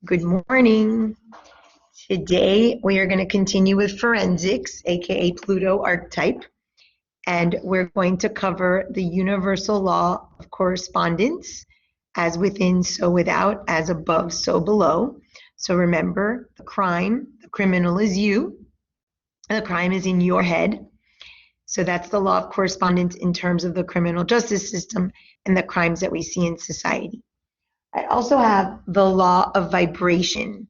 Good morning. Today we are going to continue with forensics, aka Pluto archetype, and we're going to cover the universal law of correspondence, as within, so without, as above, so below. So remember, the criminal is you, and the crime is in your head. So that's the law of correspondence in terms of the criminal justice system and the crimes that we see in society. I also have the law of vibration,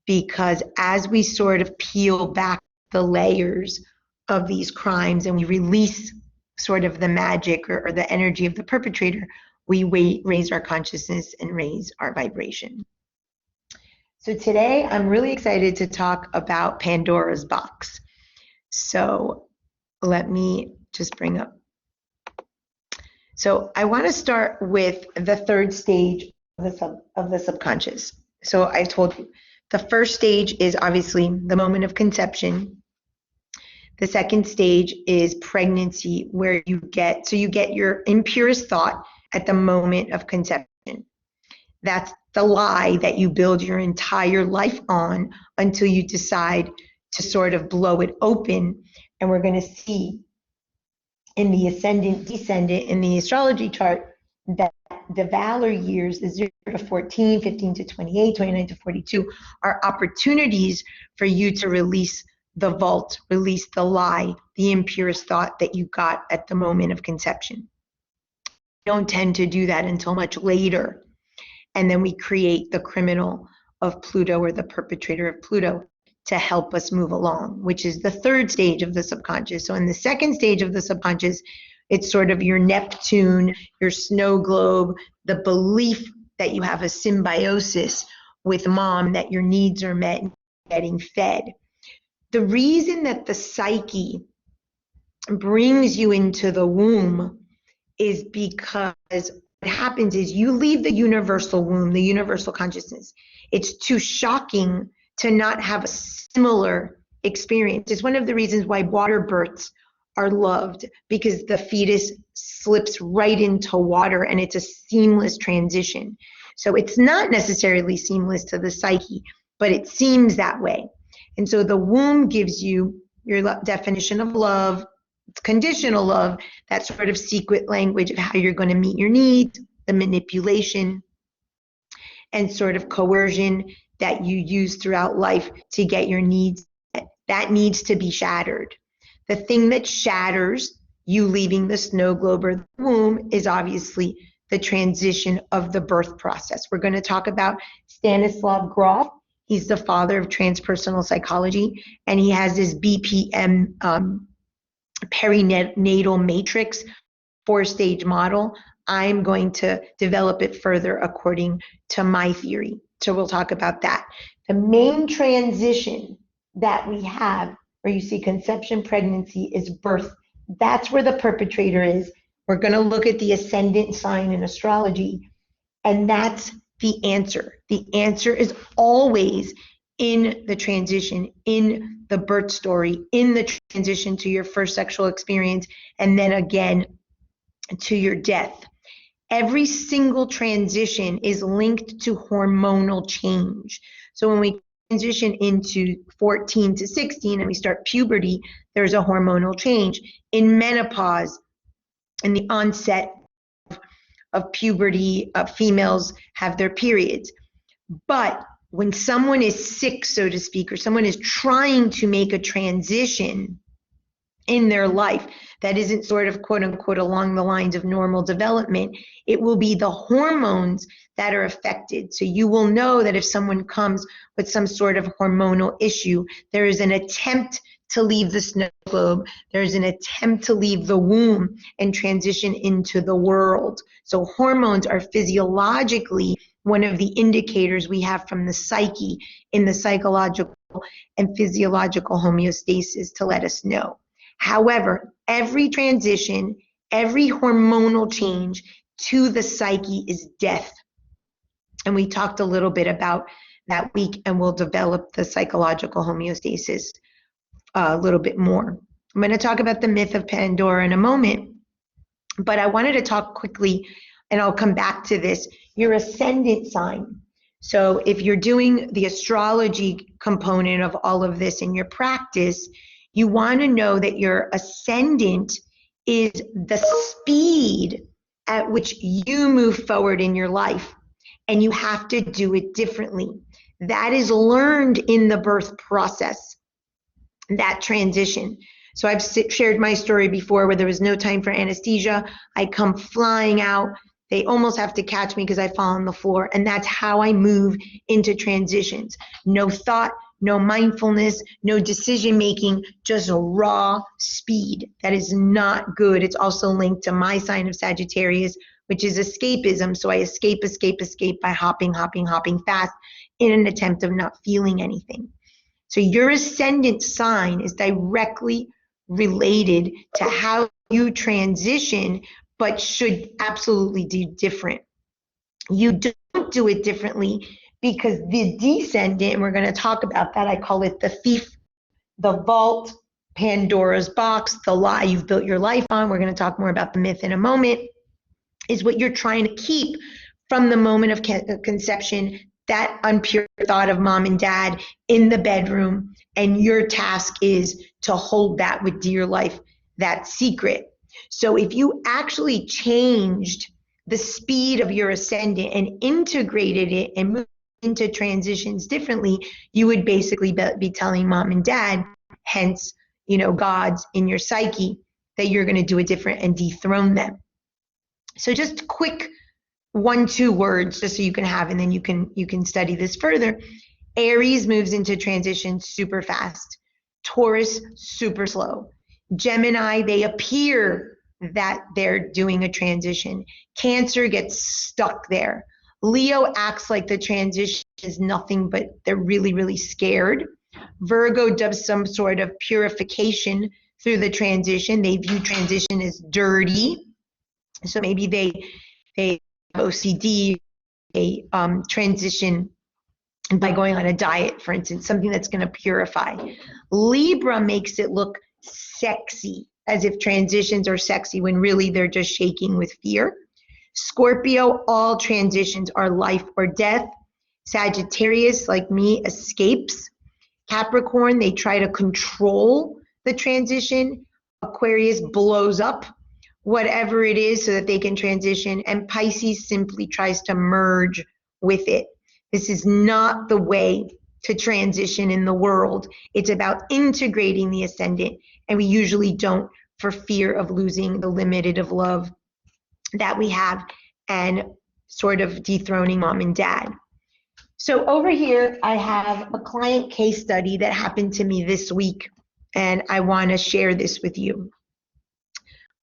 because as we sort of peel back the layers of these crimes and we release sort of the magic or the energy of the perpetrator, we raise our consciousness and raise our vibration. So today I'm really excited to talk about Pandora's box. So let me just bring up. So I want to start with the third stage of the subconscious. So I told you the first stage is obviously the moment of conception. The second stage is pregnancy, where you get your impurest thought at the moment of conception. That's the lie that you build your entire life on until you decide to sort of blow it open. And we're going to see in the ascendant, descendant, in the astrology chart, that the Valor years, the 0 to 14, 15 to 28, 29 to 42, are opportunities for you to release the vault, release the lie, the impurest thought that you got at the moment of conception. We don't tend to do that until much later. And then we create the criminal of Pluto, or the perpetrator of Pluto, to help us move along, which is the third stage of the subconscious. So in the second stage of the subconscious, it's sort of your Neptune, your snow globe, the belief that you have a symbiosis with mom, that your needs are met and getting fed. The reason that the psyche brings you into the womb is because what happens is you leave the universal womb, the universal consciousness. It's too shocking to not have a similar experience. It's one of the reasons why water births are loved, because the fetus slips right into water and it's a seamless transition. So it's not necessarily seamless to the psyche, but it seems that way. And so the womb gives you your definition of love. It's conditional love, that sort of secret language of how you're going to meet your needs, the manipulation and sort of coercion that you use throughout life to get your needs met. That needs to be shattered. The thing that shatters you leaving the snow globe or the womb is obviously the transition of the birth process. We're going to talk about Stanislav Grof. He's the father of transpersonal psychology, and he has this BPM perinatal matrix 4-stage model. I'm going to develop it further according to my theory. So we'll talk about that. The main transition that we have, where you see conception, pregnancy, is birth. That's where the perpetrator is. We're going to look at the ascendant sign in astrology, and that's the answer. The answer is always in the transition, in the birth story, in the transition to your first sexual experience, and then again to your death. Every single transition is linked to hormonal change. So when we transition into 14 to 16 and we start puberty, there's a hormonal change. In menopause, in the onset of puberty, females have their periods. But when someone is sick, so to speak, or someone is trying to make a transition in their life that isn't sort of quote unquote along the lines of normal development, it will be the hormones that are affected. So you will know that if someone comes with some sort of hormonal issue, there is an attempt to leave the snow globe, there's an attempt to leave the womb and transition into the world. So hormones are physiologically one of the indicators we have from the psyche in the psychological and physiological homeostasis to let us know. However, every transition, every hormonal change to the psyche is death. And we talked a little bit about that week, and we'll develop the psychological homeostasis a little bit more. I'm going to talk about the myth of Pandora in a moment, but I wanted to talk quickly, and I'll come back to this, your ascendant sign. So if you're doing the astrology component of all of this in your practice, you want to know that your ascendant is the speed at which you move forward in your life, and you have to do it differently. That is learned in the birth process, that transition. So I've shared my story before where there was no time for anesthesia. I come flying out. They almost have to catch me because I fall on the floor. And that's how I move into transitions. No thought, no mindfulness, no decision making, just raw speed. That is not good. It's also linked to my sign of Sagittarius, which is escapism. So I escape by hopping fast in an attempt of not feeling anything. So your ascendant sign is directly related to how you transition, but should absolutely do different. You don't do it differently because the descendant, and we're going to talk about that, I call it the thief, the vault, Pandora's box, the lie you've built your life on. We're going to talk more about the myth in a moment, is what you're trying to keep from the moment of conception, that unpure thought of mom and dad in the bedroom, and your task is to hold that with dear life, that secret. So if you actually changed the speed of your ascendant and integrated it and moved into transitions differently, you would basically be telling mom and dad, hence, gods in your psyche, that you're going to do it different and dethrone them. So just quick 1-2 words just so you can have, and then you can study this further. Aries moves into transition super fast. Taurus, super slow. Gemini, they appear that they're doing a transition. Cancer gets stuck there. Leo acts like the transition is nothing, but they're really, really scared. Virgo does some sort of purification through the transition. They view transition as dirty. So maybe they OCD, a transition by going on a diet, for instance, something that's going to purify. Libra makes it look sexy, as if transitions are sexy when really they're just shaking with fear. Scorpio, all transitions are life or death. Sagittarius, like me, escapes. Capricorn, they try to control the transition. Aquarius blows up whatever it is so that they can transition, and Pisces simply tries to merge with it. This is not the way to transition in the world. It's about integrating the ascendant, and we usually don't for fear of losing the limited of love that we have and sort of dethroning mom and dad. So over here, I have a client case study that happened to me this week, and I want to share this with you.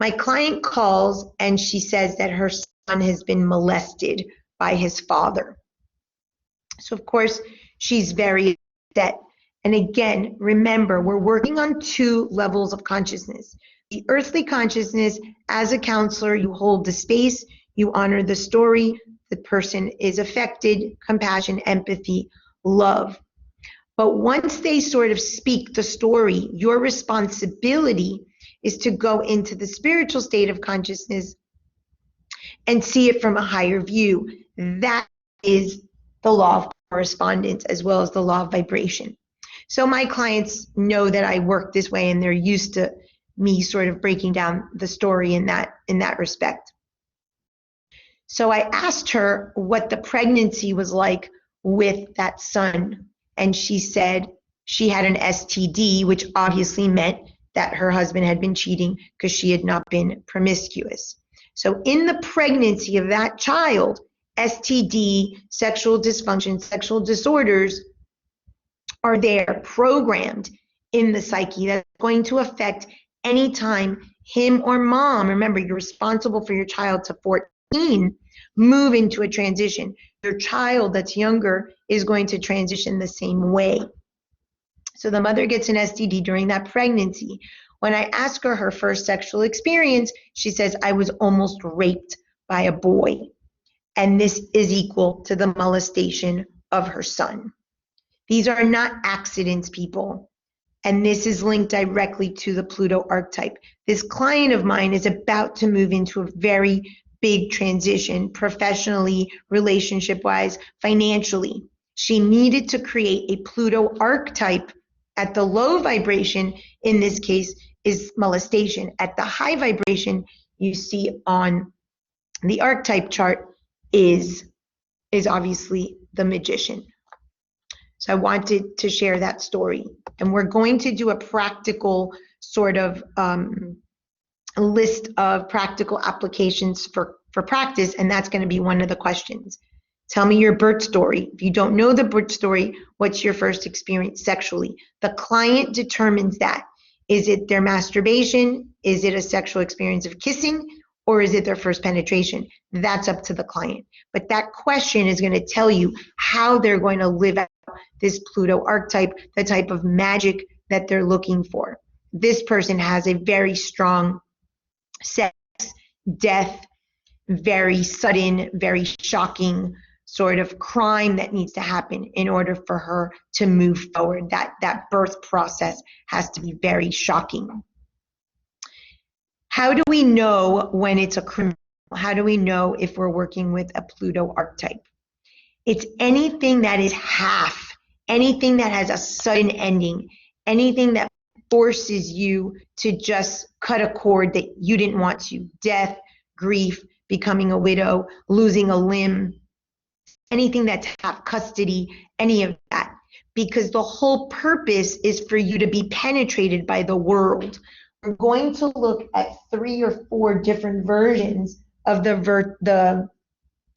My client calls and she says that her son has been molested by his father. So of course, she's very upset. And again, remember, we're working on 2 levels of consciousness. The earthly consciousness, as a counselor, you hold the space, you honor the story, the person is affected, compassion, empathy, love. But once they sort of speak the story, your responsibility is to go into the spiritual state of consciousness and see it from a higher view. That is the law of correspondence as well as the law of vibration. So my clients know that I work this way, and they're used to me sort of breaking down the story in that respect. So I asked her what the pregnancy was like with that son, and she said she had an STD, which obviously meant that her husband had been cheating because she had not been promiscuous. So in the pregnancy of that child, STD, sexual dysfunction, sexual disorders are there programmed in the psyche that's going to affect any time him or mom, remember you're responsible for your child to 14, move into a transition. Your child that's younger is going to transition the same way. So the mother gets an STD during that pregnancy. When I ask her her first sexual experience, she says, I was almost raped by a boy. And this is equal to the molestation of her son. These are not accidents, people. And this is linked directly to the Pluto archetype. This client of mine is about to move into a very big transition professionally, relationship-wise, financially. She needed to create a Pluto archetype at the low vibration, in this case, is molestation. At the high vibration, you see on the archetype chart is obviously the magician. So I wanted to share that story. And we're going to do a practical sort of list of practical applications for practice, and that's going to be one of the questions. Tell me your birth story. If you don't know the birth story, what's your first experience sexually? The client determines that. Is it their masturbation? Is it a sexual experience of kissing? Or is it their first penetration? That's up to the client. But that question is going to tell you how they're going to live out this Pluto archetype, the type of magic that they're looking for. This person has a very strong sex, death, very sudden, very shocking sort of crime that needs to happen in order for her to move forward. That birth process has to be very shocking. How do we know when it's a criminal? How do we know if we're working with a Pluto archetype? It's anything that is half, anything that has a sudden ending, anything that forces you to just cut a cord that you didn't want to. Death, grief, becoming a widow, losing a limb, anything that's half custody, any of that. Because the whole purpose is for you to be penetrated by the world. We're going to look at 3 or 4 different versions of the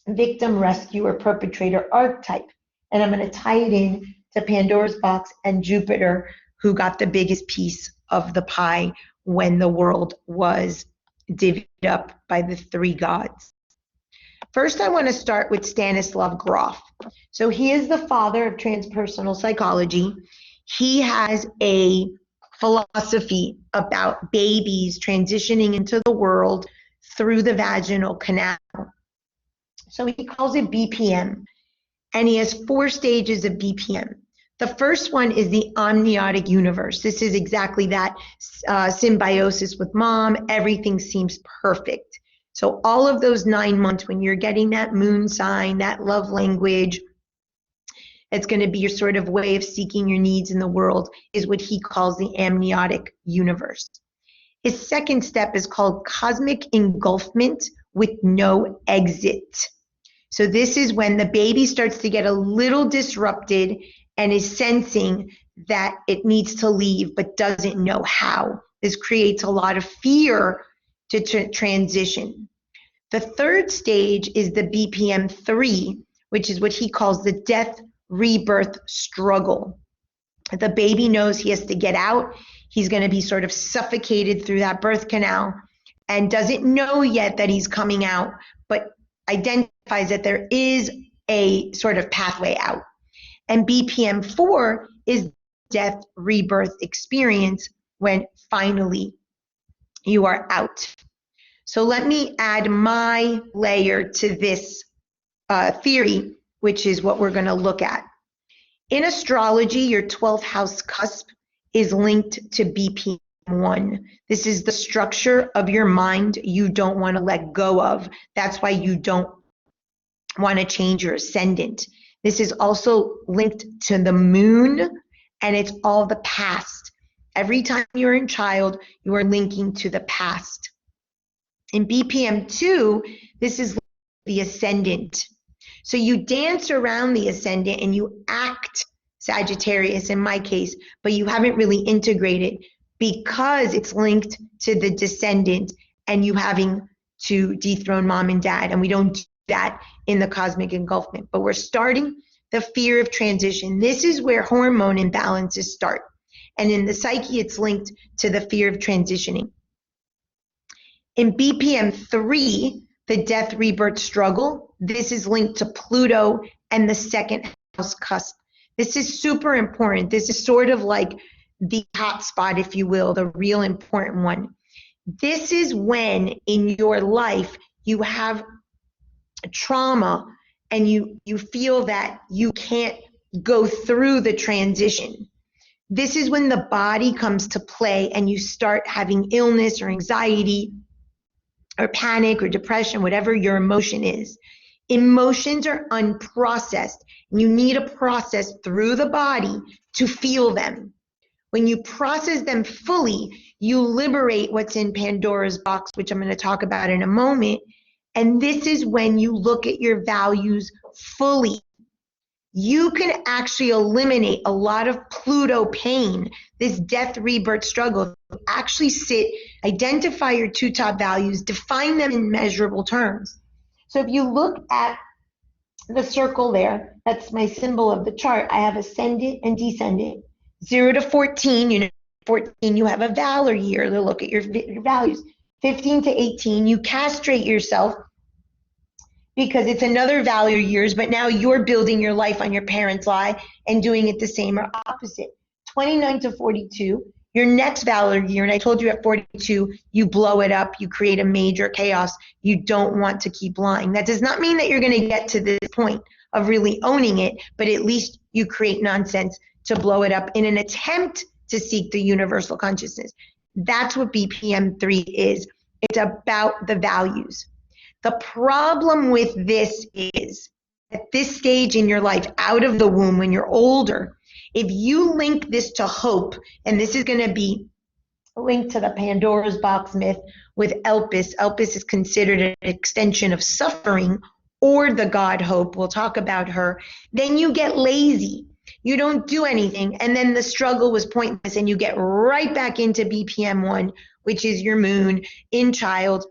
victim, rescuer, perpetrator archetype. And I'm going to tie it in to Pandora's box and Jupiter, who got the biggest piece of the pie when the world was divvied up by the 3 gods. First, I want to start with Stanislav Grof. So he is the father of transpersonal psychology. He has a philosophy about babies transitioning into the world through the vaginal canal. So he calls it BPM, and he has 4 stages of BPM. The first one is the amniotic universe. This is exactly that, symbiosis with mom. Everything seems perfect. So all of those 9 months when you're getting that moon sign, that love language, it's going to be your sort of way of seeking your needs in the world, is what he calls the amniotic universe. His second step is called cosmic engulfment with no exit. So this is when the baby starts to get a little disrupted and is sensing that it needs to leave but doesn't know how. This creates a lot of fear to transition. The third stage is the BPM 3, which is what he calls the death rebirth struggle. The baby knows he has to get out. He's going to be sort of suffocated through that birth canal and doesn't know yet that he's coming out, but identifies that there is a sort of pathway out. And BPM 4 is death rebirth experience when finally you are out. So let me add my layer to this theory, which is what we're going to look at. In astrology, your 12th house cusp is linked to BPM 1. This is the structure of your mind you don't want to let go of. That's why you don't want to change your ascendant. This is also linked to the moon, and it's all the past. Every time you're in child, you are linking to the past. In BPM 2, this is the ascendant. So you dance around the ascendant and you act Sagittarius in my case, but you haven't really integrated because it's linked to the descendant and you having to dethrone mom and dad. And we don't do that in the cosmic engulfment, but we're starting the fear of transition. This is where hormone imbalances start. And in the psyche, it's linked to the fear of transitioning. In BPM 3, the death rebirth struggle, this is linked to Pluto and the second house cusp. This is super important. This is sort of like the hot spot, if you will, the real important one. This is when in your life you have trauma and you feel that you can't go through the transition. This is when the body comes to play and you start having illness or anxiety or panic or depression, whatever your emotion is. Emotions are unprocessed. You need a process through the body to feel them. When you process them fully, you liberate what's in Pandora's box, which I'm going to talk about in a moment. And this is when you look at your values fully. You can actually eliminate a lot of Pluto pain, this death, rebirth struggle. Actually identify your two top values, define them in measurable terms. So if you look at the circle there, that's my symbol of the chart. I have ascendant and descendant. 0 to 14, 14, you have a valor year to look at your values. 15 to 18, you castrate yourself because it's another valor years, but now you're building your life on your parents' lie and doing it the same or opposite. 29 to 42, your next valor year, and I told you at 42, you blow it up, you create a major chaos. You don't want to keep lying. That does not mean that you're going to get to this point of really owning it, but at least you create nonsense to blow it up in an attempt to seek the universal consciousness. That's what BPM3 is. It's about the values. The problem with this is, at this stage in your life, out of the womb, when you're older, if you link this to hope, and this is going to be linked to the Pandora's box myth with Elpis. Elpis is considered an extension of suffering, or the god Hope. We'll talk about her. Then you get lazy. You don't do anything, and then the struggle was pointless, and you get right back into BPM1, which is your moon in child,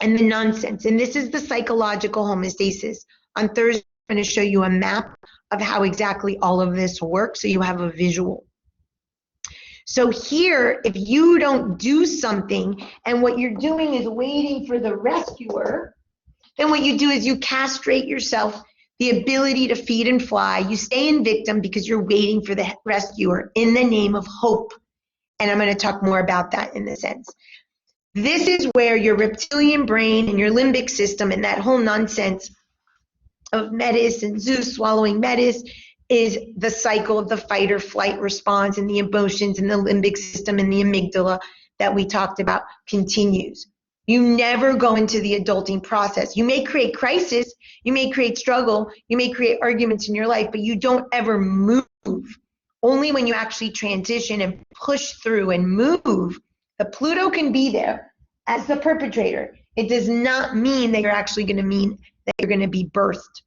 and the nonsense. And this is the psychological homeostasis. On Thursday, I'm going to show you a map of how exactly all of this works, so you have a visual. So here, if you don't do something, and what you're doing is waiting for the rescuer, then what you do is you castrate yourself, the ability to feed and fly. You stay in victim because you're waiting for the rescuer in the name of hope. And I'm going to talk more about that in a sense. This is where your reptilian brain and your limbic system and that whole nonsense of Metis and Zeus swallowing Metis is the cycle of the fight or flight response, and the emotions and the limbic system and the amygdala that we talked about continues. You never go into the adulting process. You may create crisis, you may create struggle, you may create arguments in your life, but you don't ever move. Only when you actually transition and push through and move, the Pluto can be there as the perpetrator. It does not mean that you're actually going to mean that you're going to be birthed.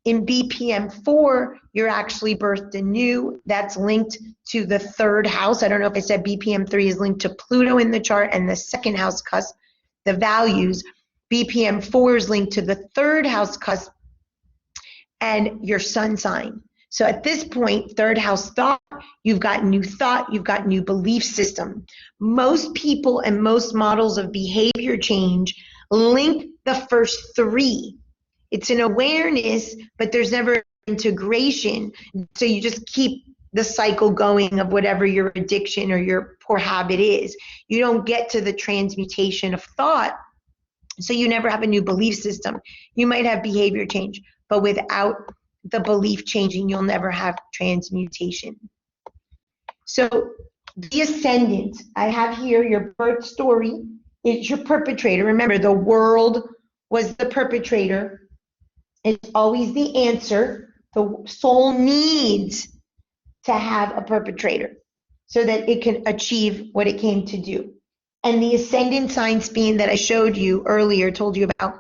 In BPM4, you're actually birthed anew. That's linked to the third house. I don't know if I said BPM3 is linked to Pluto in the chart and the second house cusp, the values. BPM4 is linked to the third house cusp and your sun sign. So at this point, third house thought, you've got new thought, you've got new belief system. Most people and most models of behavior change link the first three. It's an awareness, but there's never integration. So you just keep the cycle going of whatever your addiction or your poor habit is. You don't get to the transmutation of thought, so you never have a new belief system. You might have behavior change, but without the belief changing, you'll never have transmutation. So the ascendant, I have here your birth story. It's your perpetrator. Remember, the world was the perpetrator. It's always the answer. The soul needs to have a perpetrator so that it can achieve what it came to do. And the ascendant sign spin that I showed you earlier, told you about,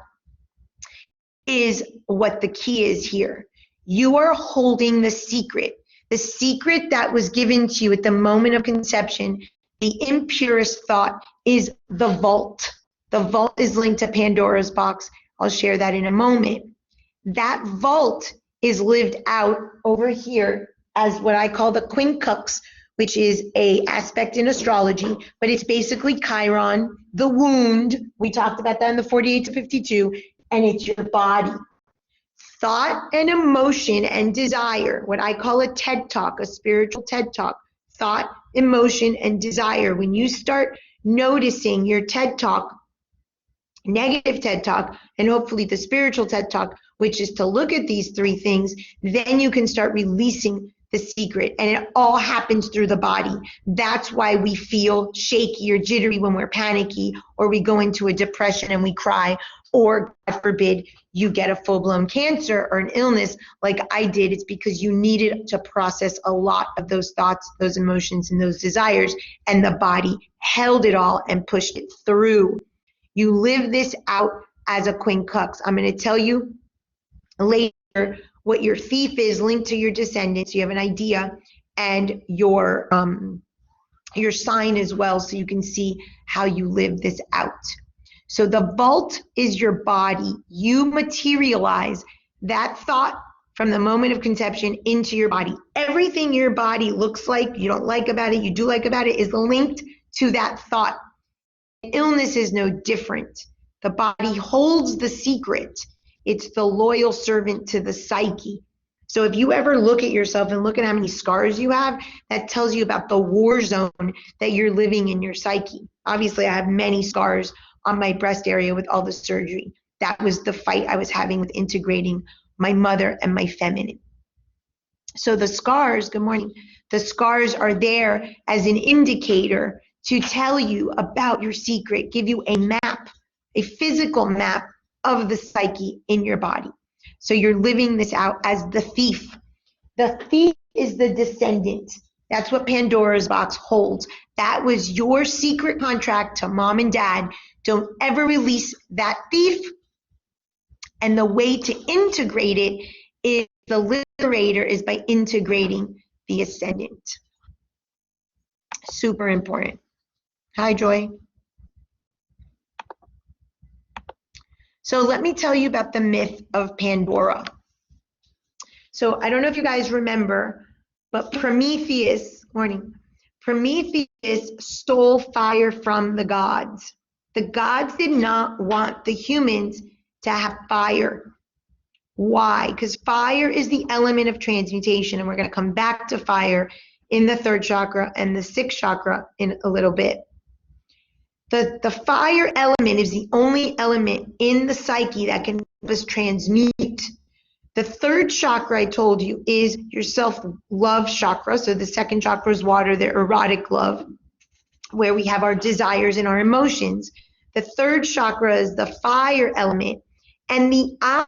is what the key is here. You are holding the secret that was given to you at the moment of conception. The impurest thought is the vault. The vault is linked to Pandora's box. I'll share that in a moment. That vault is lived out over here as what I call the quincux, which is a aspect in astrology, but it's basically Chiron, the wound. We talked about that in the 48 to 52, and it's your body. Thought and emotion and desire, what I call a TED Talk, a spiritual TED Talk. Thought, emotion, and desire. When you start noticing your TED Talk, negative TED Talk, and hopefully the spiritual TED Talk, which is to look at these three things, then you can start releasing the secret, and it all happens through the body. That's why we feel shaky or jittery when we're panicky, or we go into a depression and we cry, or God forbid you get a full-blown cancer or an illness like I did. It's because you needed to process a lot of those thoughts, those emotions, and those desires, and the body held it all and pushed it through. You live this out as a quincux. I'm going to tell you later what your thief is linked to your descendants. You have an idea, and your sign as well, so you can see how you live this out. So the vault is your body. You materialize that thought from the moment of conception into your body. Everything your body looks like, you don't like about it, you do like about it, is linked to that thought. Illness is no different. The body holds the secret. It's the loyal servant to the psyche. So if you ever look at yourself and look at how many scars you have, that tells you about the war zone that you're living in your psyche. Obviously, I have many scars on my breast area with all the surgery. That was the fight I was having with integrating my mother and my feminine. So the scars, good morning, the scars are there as an indicator to tell you about your secret, give you a map, a physical map of the psyche in your body. So you're living this out as the thief. The thief is the descendant. That's what Pandora's box holds. That was your secret contract to mom and dad. Don't ever release that thief. And the way to integrate it is the liberator is by integrating the ascendant. Super important. Hi, Joy. So let me tell you about the myth of Pandora. So I don't know if you guys remember, but Prometheus stole fire from the gods. The gods did not want the humans to have fire. Why? Because fire is the element of transmutation, and we're going to come back to fire in the third chakra and the sixth chakra in a little bit. The fire element is the only element in the psyche that can help us transmute. The third chakra, I told you, is your self-love chakra. So the second chakra is water, the erotic love, where we have our desires and our emotions. The third chakra is the fire element. And the eyes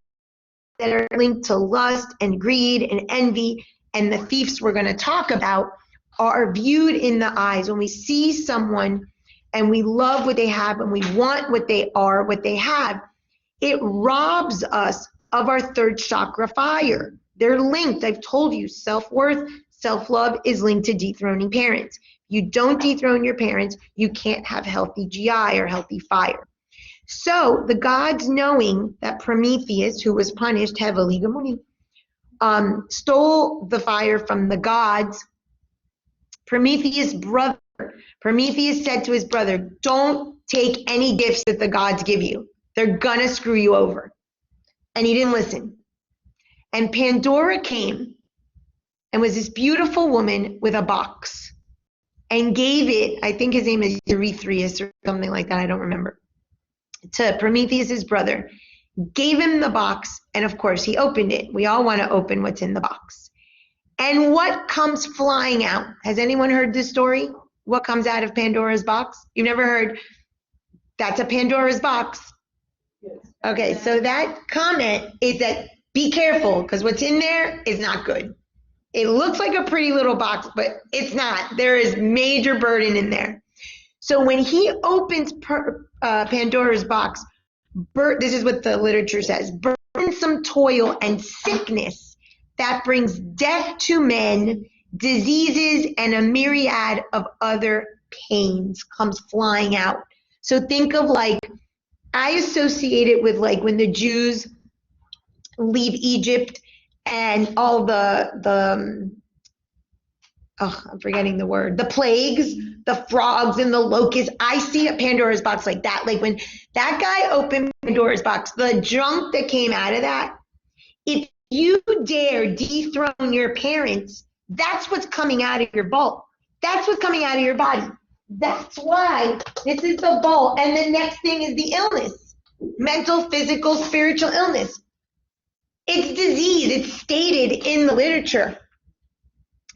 that are linked to lust and greed and envy and the thieves we're going to talk about are viewed in the eyes. When we see someone and we love what they have and we want what they are, what they have, it robs us of our third chakra fire. They're linked. I've told you, self-worth, self-love is linked to dethroning parents. You don't dethrone your parents, you can't have healthy GI or healthy fire. So the gods, knowing that Prometheus, who was punished heavily, good morning, stole the fire from the gods, Prometheus' brother, Prometheus said to his brother, don't take any gifts that the gods give you. They're gonna screw you over. And he didn't listen. And Pandora came and was this beautiful woman with a box and gave it, I think his name is Eurystheus or something like that, I don't remember, to Prometheus' brother, gave him the box, and of course he opened it. We all want to open what's in the box. And what comes flying out? Has anyone heard this story? What comes out of Pandora's box? You've never heard, that's a Pandora's box. Yes. Okay, so that comment is that be careful, because what's in there is not good. It looks like a pretty little box, but it's not. There is major burden in there. So when he opens Pandora's box, this is what the literature says, burdensome toil and sickness that brings death to men, diseases, and a myriad of other pains comes flying out. So think of like, I associate it with like when the Jews leave Egypt and all I'm forgetting the word, the plagues, the frogs and the locusts. I see a Pandora's box like that. Like when that guy opened Pandora's box, the junk that came out of that, if you dare dethrone your parents, that's what's coming out of your vault. That's what's coming out of your body. That's why this is the vault. And the next thing is the illness, mental, physical, spiritual illness. It's disease. It's stated in the literature.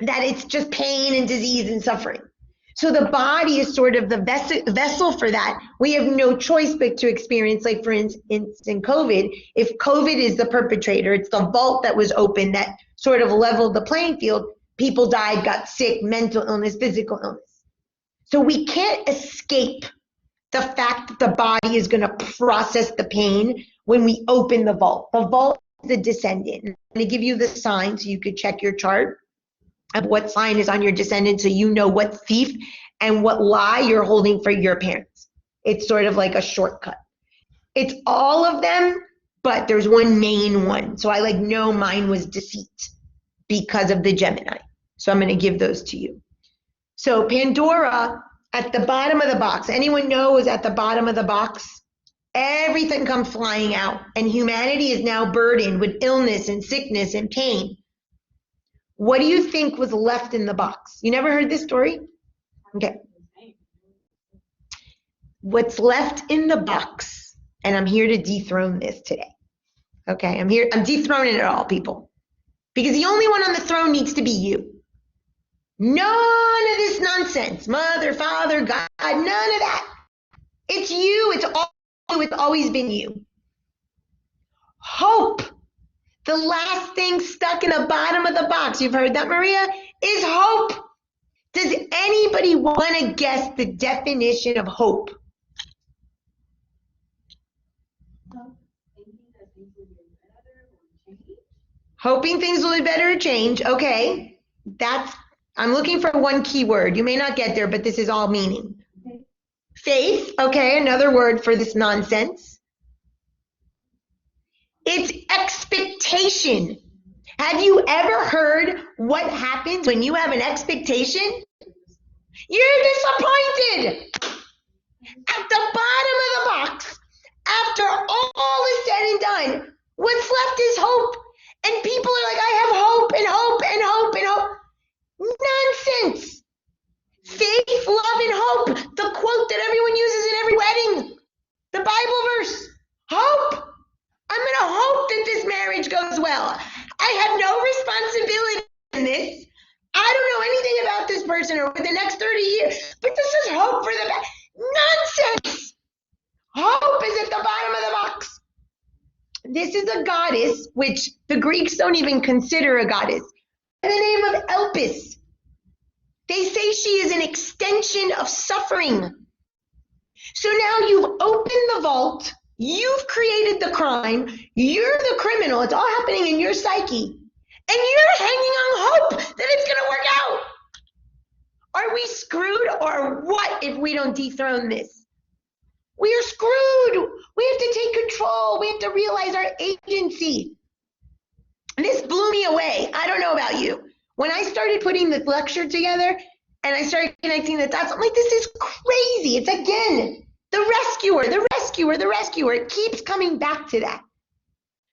that it's just pain and disease and suffering. So the body is sort of the vessel for that. We have no choice but to experience, like for instance, in COVID, if COVID is the perpetrator, it's the vault that was open that sort of leveled the playing field. People died, got sick, mental illness, physical illness. So we can't escape the fact that the body is going to process the pain when we open the vault. The vault is the descendant. I'm going to give you the sign so you could check your chart of what sign is on your descendant so you know what thief and what lie you're holding for your parents. It's sort of like a shortcut. It's all of them, but there's one main one. So I know mine was deceit because of the Gemini. So I'm going to give those to you. So Pandora, at the bottom of the box, anyone knows at the bottom of the box, everything comes flying out, and humanity is now burdened with illness and sickness and pain. What do you think was left in the box? You never heard this story? Okay. What's left in the box, and I'm here to dethrone this today. Okay, I'm dethroning it all, people. Because the only one on the throne needs to be you. None of this nonsense. Mother, father, God, none of that. It's you. It's always been you. Hope. The last thing stuck in the bottom of the box, you've heard that, Maria, is hope. Does anybody want to guess the definition of hope? Hoping things will be better or change. Okay. I'm looking for one key word. You may not get there, but this is all meaning. Faith. Okay, another word for this nonsense. It's expectation. Have you ever heard what happens when you have an expectation? You're disappointed. At the bottom of the box, after all is said and done, what's left is hope. And people are like, I have hope and hope and hope and hope. Nonsense. Faith, love, and hope. The quote that everyone uses in every wedding. The Bible verse. Hope. I'm going to hope that this marriage goes well. I have no responsibility in this. I don't know anything about this person or for the next 30 years, but this is hope for the best. Nonsense. Hope is at the bottom of the box. This is a goddess, which the Greeks don't even consider a goddess, by the name of Elpis. They say she is an extension of suffering. So now you've opened the vault. You've created the crime. You're the criminal. It's all happening in your psyche. And you're hanging on hope that it's going to work out. Are we screwed or what if we don't dethrone this? We are screwed. We have to take control. We have to realize our agency. This blew me away. I don't know about you. When I started putting the lecture together and I started connecting the dots, I'm like, this is crazy. It's again, the rescuer, the rescuer, the rescuer. It keeps coming back to that.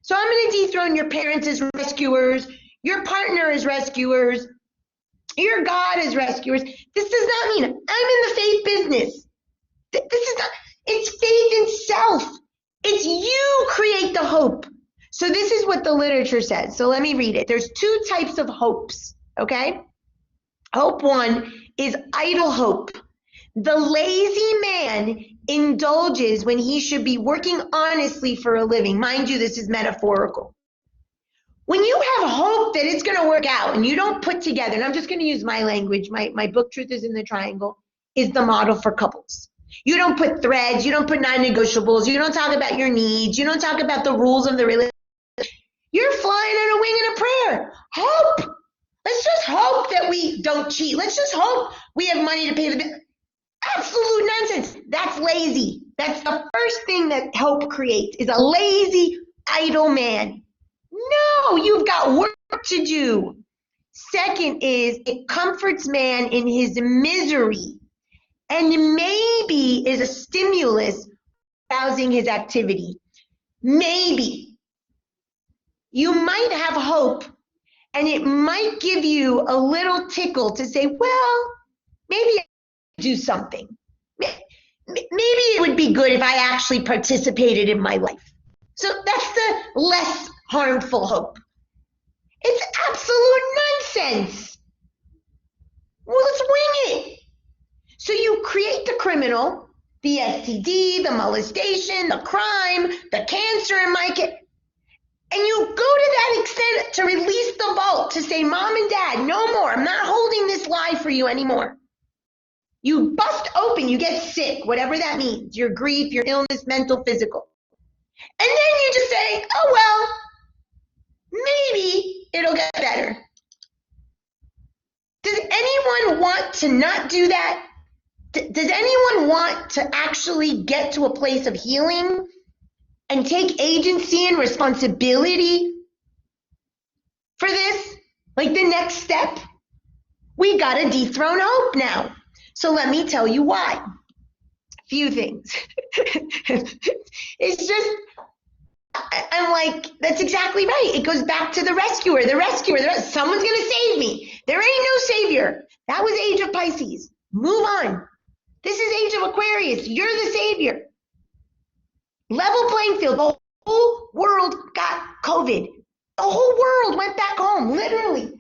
So I'm going to dethrone your parents as rescuers, your partner as rescuers, your God as rescuers. This does not mean I'm in the faith business. This is not, it's faith in self. It's you create the hope. So this is what the literature says. So let me read it. There's two types of hopes, okay? Hope one is idle hope. The lazy man indulges when he should be working honestly for a living. Mind you, this is metaphorical. When you have hope that it's going to work out and you don't put together, and I'm just going to use my language, my book, Truth is in the Triangle, is the model for couples. You don't put threads, you don't put non-negotiables, you don't talk about your needs, you don't talk about the rules of the relationship. You're flying on a wing and a prayer. Hope. Let's just hope that we don't cheat. Let's just hope we have money to pay the bill. Absolute nonsense. That's lazy. That's the first thing that hope creates, is a lazy, idle man. No, you've got work to do. Second is it comforts man in his misery and maybe is a stimulus arousing his activity. Maybe. You might have hope and it might give you a little tickle to say, well, maybe I could do something. Maybe it would be good if I actually participated in my life. So that's the less harmful hope. It's absolute nonsense. criminal, the STD, the molestation, the crime, the cancer in my kid. And you go to that extent to release the vault, to say, Mom and Dad, no more. I'm not holding this lie for you anymore. You bust open, you get sick, whatever that means, your grief, your illness, mental, physical. And then you just say, oh, well, maybe it'll get better. Does anyone want to not do that? Does anyone want to actually get to a place of healing and take agency and responsibility for this? Like the next step? We got to dethrone hope now. So let me tell you why. Few things. It's just, I'm like, that's exactly right. It goes back to the rescuer. Someone's going to save me. There ain't no savior. That was age of Pisces. Move on. This is age of Aquarius. You're the savior. Level playing field. The whole world got COVID. The whole world went back home, literally.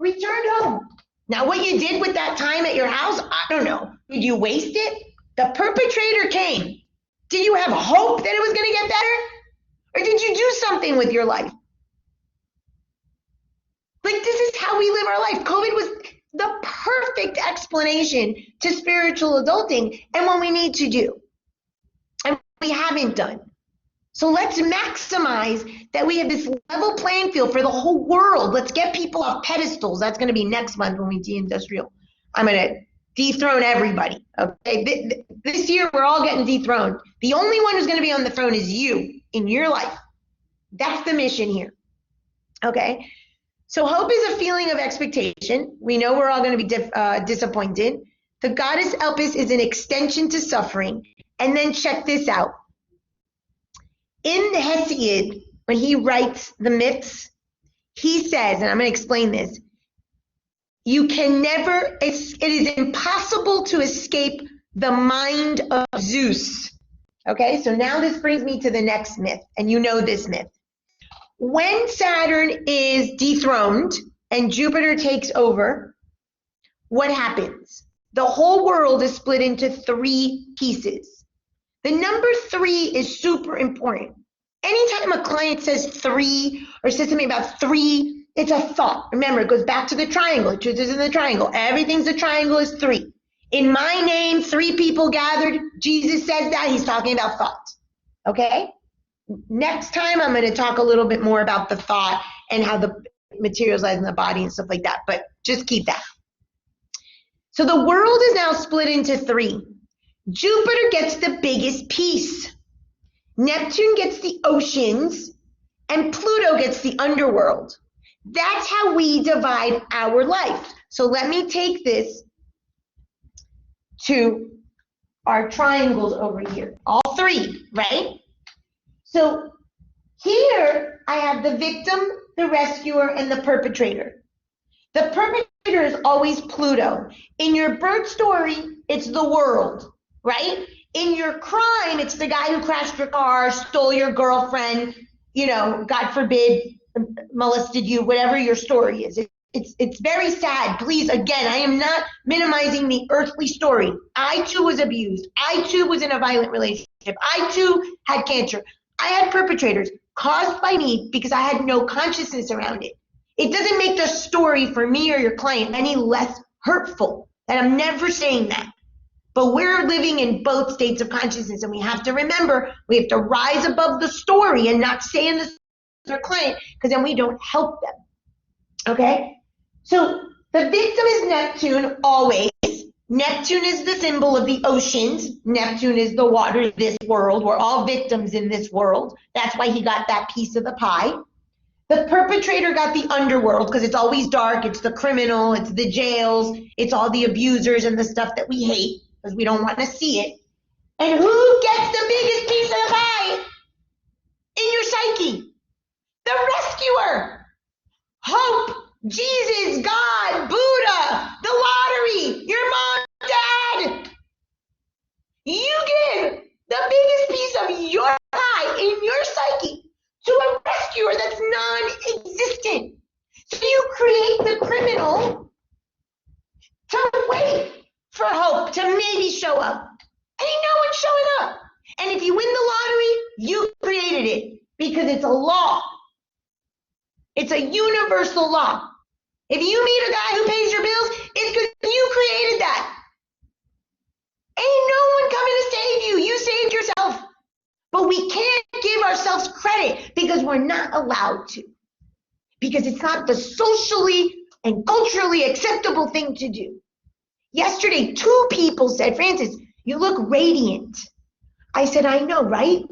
Returned home. Now, what you did with that time at your house, I don't know. Did you waste it? The perpetrator came. Did you have hope that it was going to get better? Or did you do something with your life? Like, this is how we live our life. COVID was the perfect explanation to spiritual adulting and what we need to do. And we haven't done. So let's maximize that we have this level playing field for the whole world. Let's get people off pedestals. That's going to be next month when we deindustrial. I'm going to dethrone everybody. Okay, this year we're all getting dethroned. The only one who's going to be on the throne is you in your life. That's the mission here. Okay, so hope is a feeling of expectation. We know we're all going to be disappointed. The goddess Elpis is an extension to suffering. And then check this out. In the Hesiod, when he writes the myths, he says, and I'm going to explain this, you can never, it is impossible to escape the mind of Zeus. Okay, so now this brings me to the next myth, and you know this myth. When Saturn is dethroned and Jupiter takes over, what happens? The whole world is split into 3 pieces. The number 3 is super important. Anytime a client says 3 or says something about 3, it's a thought. Remember, it goes back to the triangle. Truth is in the triangle. Everything's a triangle is 3. In my name, 3 people gathered. Jesus says that. He's talking about thoughts. Okay? Next time, I'm going to talk a little bit more about the thought and how the materializes in the body and stuff like that. But just keep that. So the world is now split into 3. Jupiter gets the biggest piece. Neptune gets the oceans, and Pluto gets the underworld. That's how we divide our life. So let me take this to our triangles over here. All 3, right? So here I have the victim, the rescuer, and the perpetrator. The perpetrator is always Pluto. In your birth story, it's the world, right? In your crime, it's the guy who crashed your car, stole your girlfriend, you know, God forbid, molested you, whatever your story is. It's very sad. Please, again, I am not minimizing the earthly story. I too was abused. I too was in a violent relationship. I too had cancer. I had perpetrators caused by me because I had no consciousness around it. It doesn't make the story for me or your client any less hurtful. And I'm never saying that. But we're living in both states of consciousness, and we have to remember we have to rise above the story and not say in this to our client, because then we don't help them. Okay? So the victim is Neptune always. Neptune is the symbol of the oceans. Neptune is the water of this world. We're all victims in this world. That's why he got that piece of the pie. The perpetrator got the underworld because it's always dark. It's the criminal. It's the jails. It's all the abusers and the stuff that we hate because we don't want to see it. And who gets the biggest piece of the pie in your psyche? The rescuer. Hope, Jesus, God, Buddha, the lottery, your mom, dad. You give the biggest piece of your pie in your psyche to a rescuer that's non-existent. So you create the criminal to wait for hope to maybe show up. And ain't no one showing up. And if you win the lottery, you created it because it's a law. It's a universal law. If you meet a guy who pays your bills, it's because you created that. Ain't no one coming to save you. You saved yourself. But we can't give ourselves credit because we're not allowed to. Because it's not the socially and culturally acceptable thing to do. Yesterday, 2 people said, Francis, you look radiant. I said, I know, right?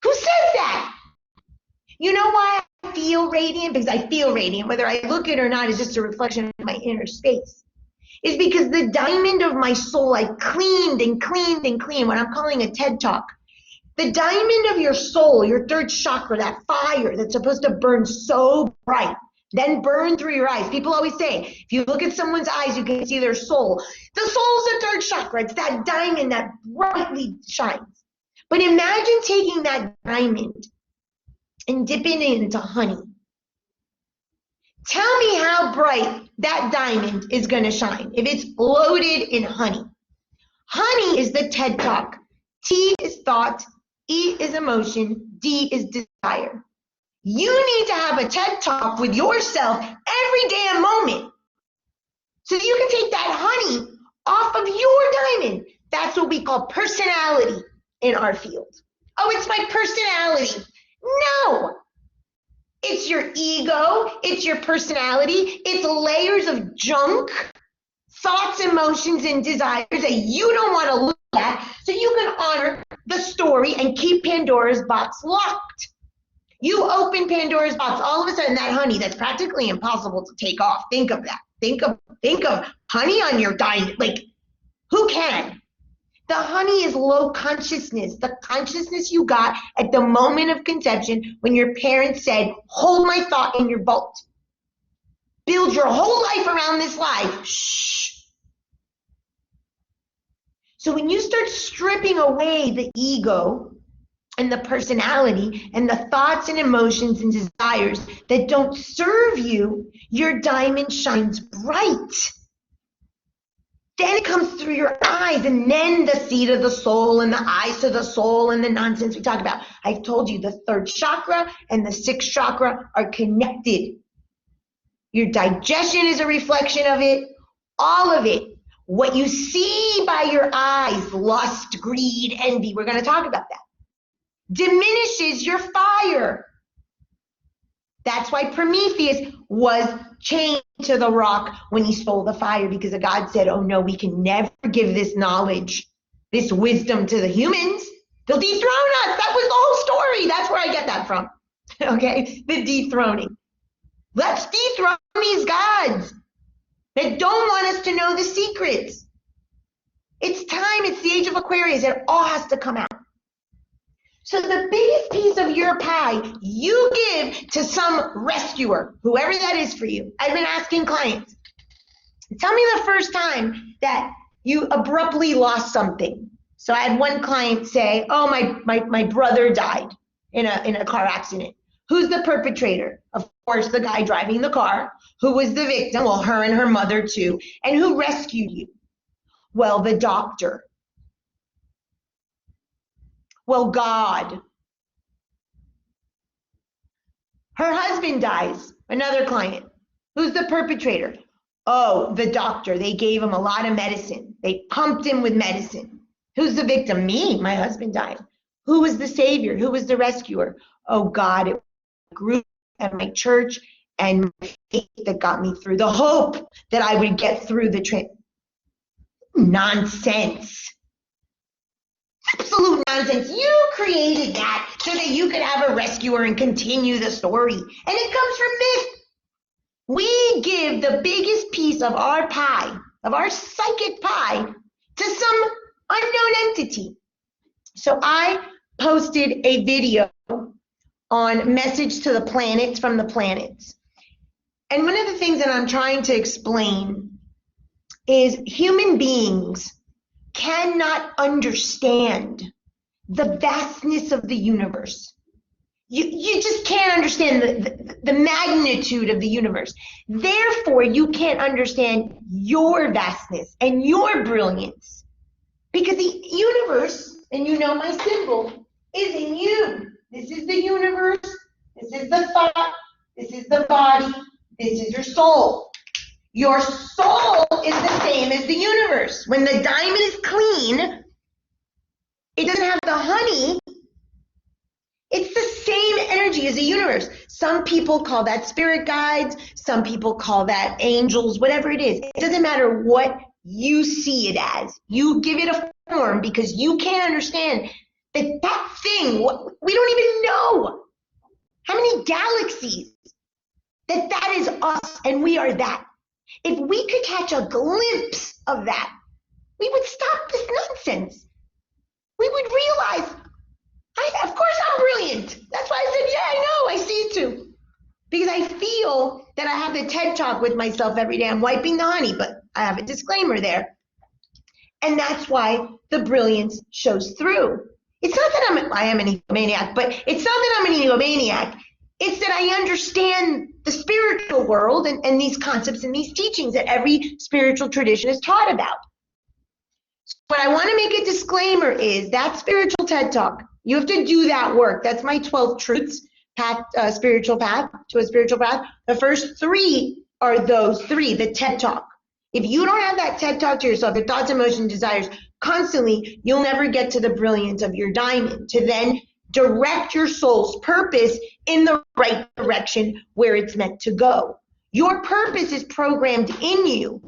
Who says that? You know why I feel radiant? Because I feel radiant. Whether I look it or not is just a reflection of my inner space. It's because the diamond of my soul, I cleaned and cleaned and cleaned, what I'm calling a TED Talk. The diamond of your soul, your third chakra, that fire that's supposed to burn so bright, then burn through your eyes. People always say, if you look at someone's eyes, you can see their soul. The soul's the third chakra. It's that diamond that brightly shines. But imagine taking that diamond and dipping it into honey. Tell me how bright that diamond is going to shine if it's loaded in honey. Honey is the TED Talk. T is thought, E is emotion, D is desire. You need to have a TED Talk with yourself every damn moment so that you can take that honey off of your diamond. That's what we call personality in our field. Oh, it's my personality. No. It's your ego, it's your personality, it's layers of junk, thoughts, emotions, and desires that you don't want to look at so you can honor the story and keep Pandora's box locked. You open Pandora's box, all of a sudden that honey that's practically impossible to take off. Think of that. Think of honey on your diamond. Like, who can? The honey is low consciousness, the consciousness you got at the moment of conception when your parents said, hold my thought in your vault. Build your whole life around this lie. Shh. So when you start stripping away the ego and the personality and the thoughts and emotions and desires that don't serve you, your diamond shines bright. Then it comes through your eyes, and then the seed of the soul and the eyes to the soul and the nonsense we talk about. I told you the third chakra and the sixth chakra are connected. Your digestion is a reflection of it, all of it. What you see by your eyes, lust, greed, envy, we're going to talk about that, diminishes your fire. That's why Prometheus was chained to the rock when he stole the fire, because God said, oh no, we can never give this knowledge, this wisdom to the humans. They'll dethrone us. That was the whole story. That's where I get that from. Okay, the dethroning. Let's dethrone these gods that don't want us to know the secrets. It's time. It's the age of Aquarius. It all has to come out. So the biggest piece of your pie you give to some rescuer, whoever that is for you. I've been asking clients, tell me the first time that you abruptly lost something. So I had one client say, oh, my brother died in a car accident. Who's the perpetrator? Of course, the guy driving the car. Who was the victim? Well, her and her mother too. And who rescued you? Well, the doctor. Well, God. Her husband dies. Another client. Who's the perpetrator? Oh, the doctor. They gave him a lot of medicine. They pumped him with medicine. Who's the victim? Me. My husband died. Who was the savior? Who was the rescuer? Oh, God. It was a group at my church and my faith that got me through, the hope that I would get through the trip. Nonsense. Absolute nonsense. You created that so that you could have a rescuer and continue the story. And it comes from myth. We give the biggest piece of our pie, of our psychic pie, to some unknown entity. So I posted a video on message to the planets from the planets. And one of the things that I'm trying to explain is human beings cannot understand the vastness of the universe. You just can't understand the magnitude of the universe. Therefore, you can't understand your vastness and your brilliance. Because the universe, and you know my symbol, is in you. This is the universe. This is the thought. This is the body. This is your soul. Your soul is the same as the universe. When the diamond is clean, it doesn't have the honey. It's the same energy as the universe. Some people call that spirit guides. Some people call that angels, whatever it is. It doesn't matter what you see it as. You give it a form because you can't understand that thing. We don't even know how many galaxies that is us and we are that. If we could catch a glimpse of that, we would stop this nonsense. We would realize, of course I'm brilliant. That's why I said, yeah, I know, I see it too. Because I feel that I have the TED Talk with myself every day. I'm wiping the honey, but I have a disclaimer there. And that's why the brilliance shows through. It's not that I am an egomaniac, but it's not that I'm an egomaniac. It's that I understand the spiritual world and these concepts and these teachings that every spiritual tradition is taught about. But I want to make a disclaimer is that spiritual TED Talk, you have to do that work. That's my 12 truths, spiritual path to a spiritual path. The first 3 are those 3, the TED Talk. If you don't have that TED Talk to yourself, your thoughts, emotions, desires, constantly, you'll never get to the brilliance of your diamond to then direct your soul's purpose in the right direction where it's meant to go. Your purpose is programmed in you.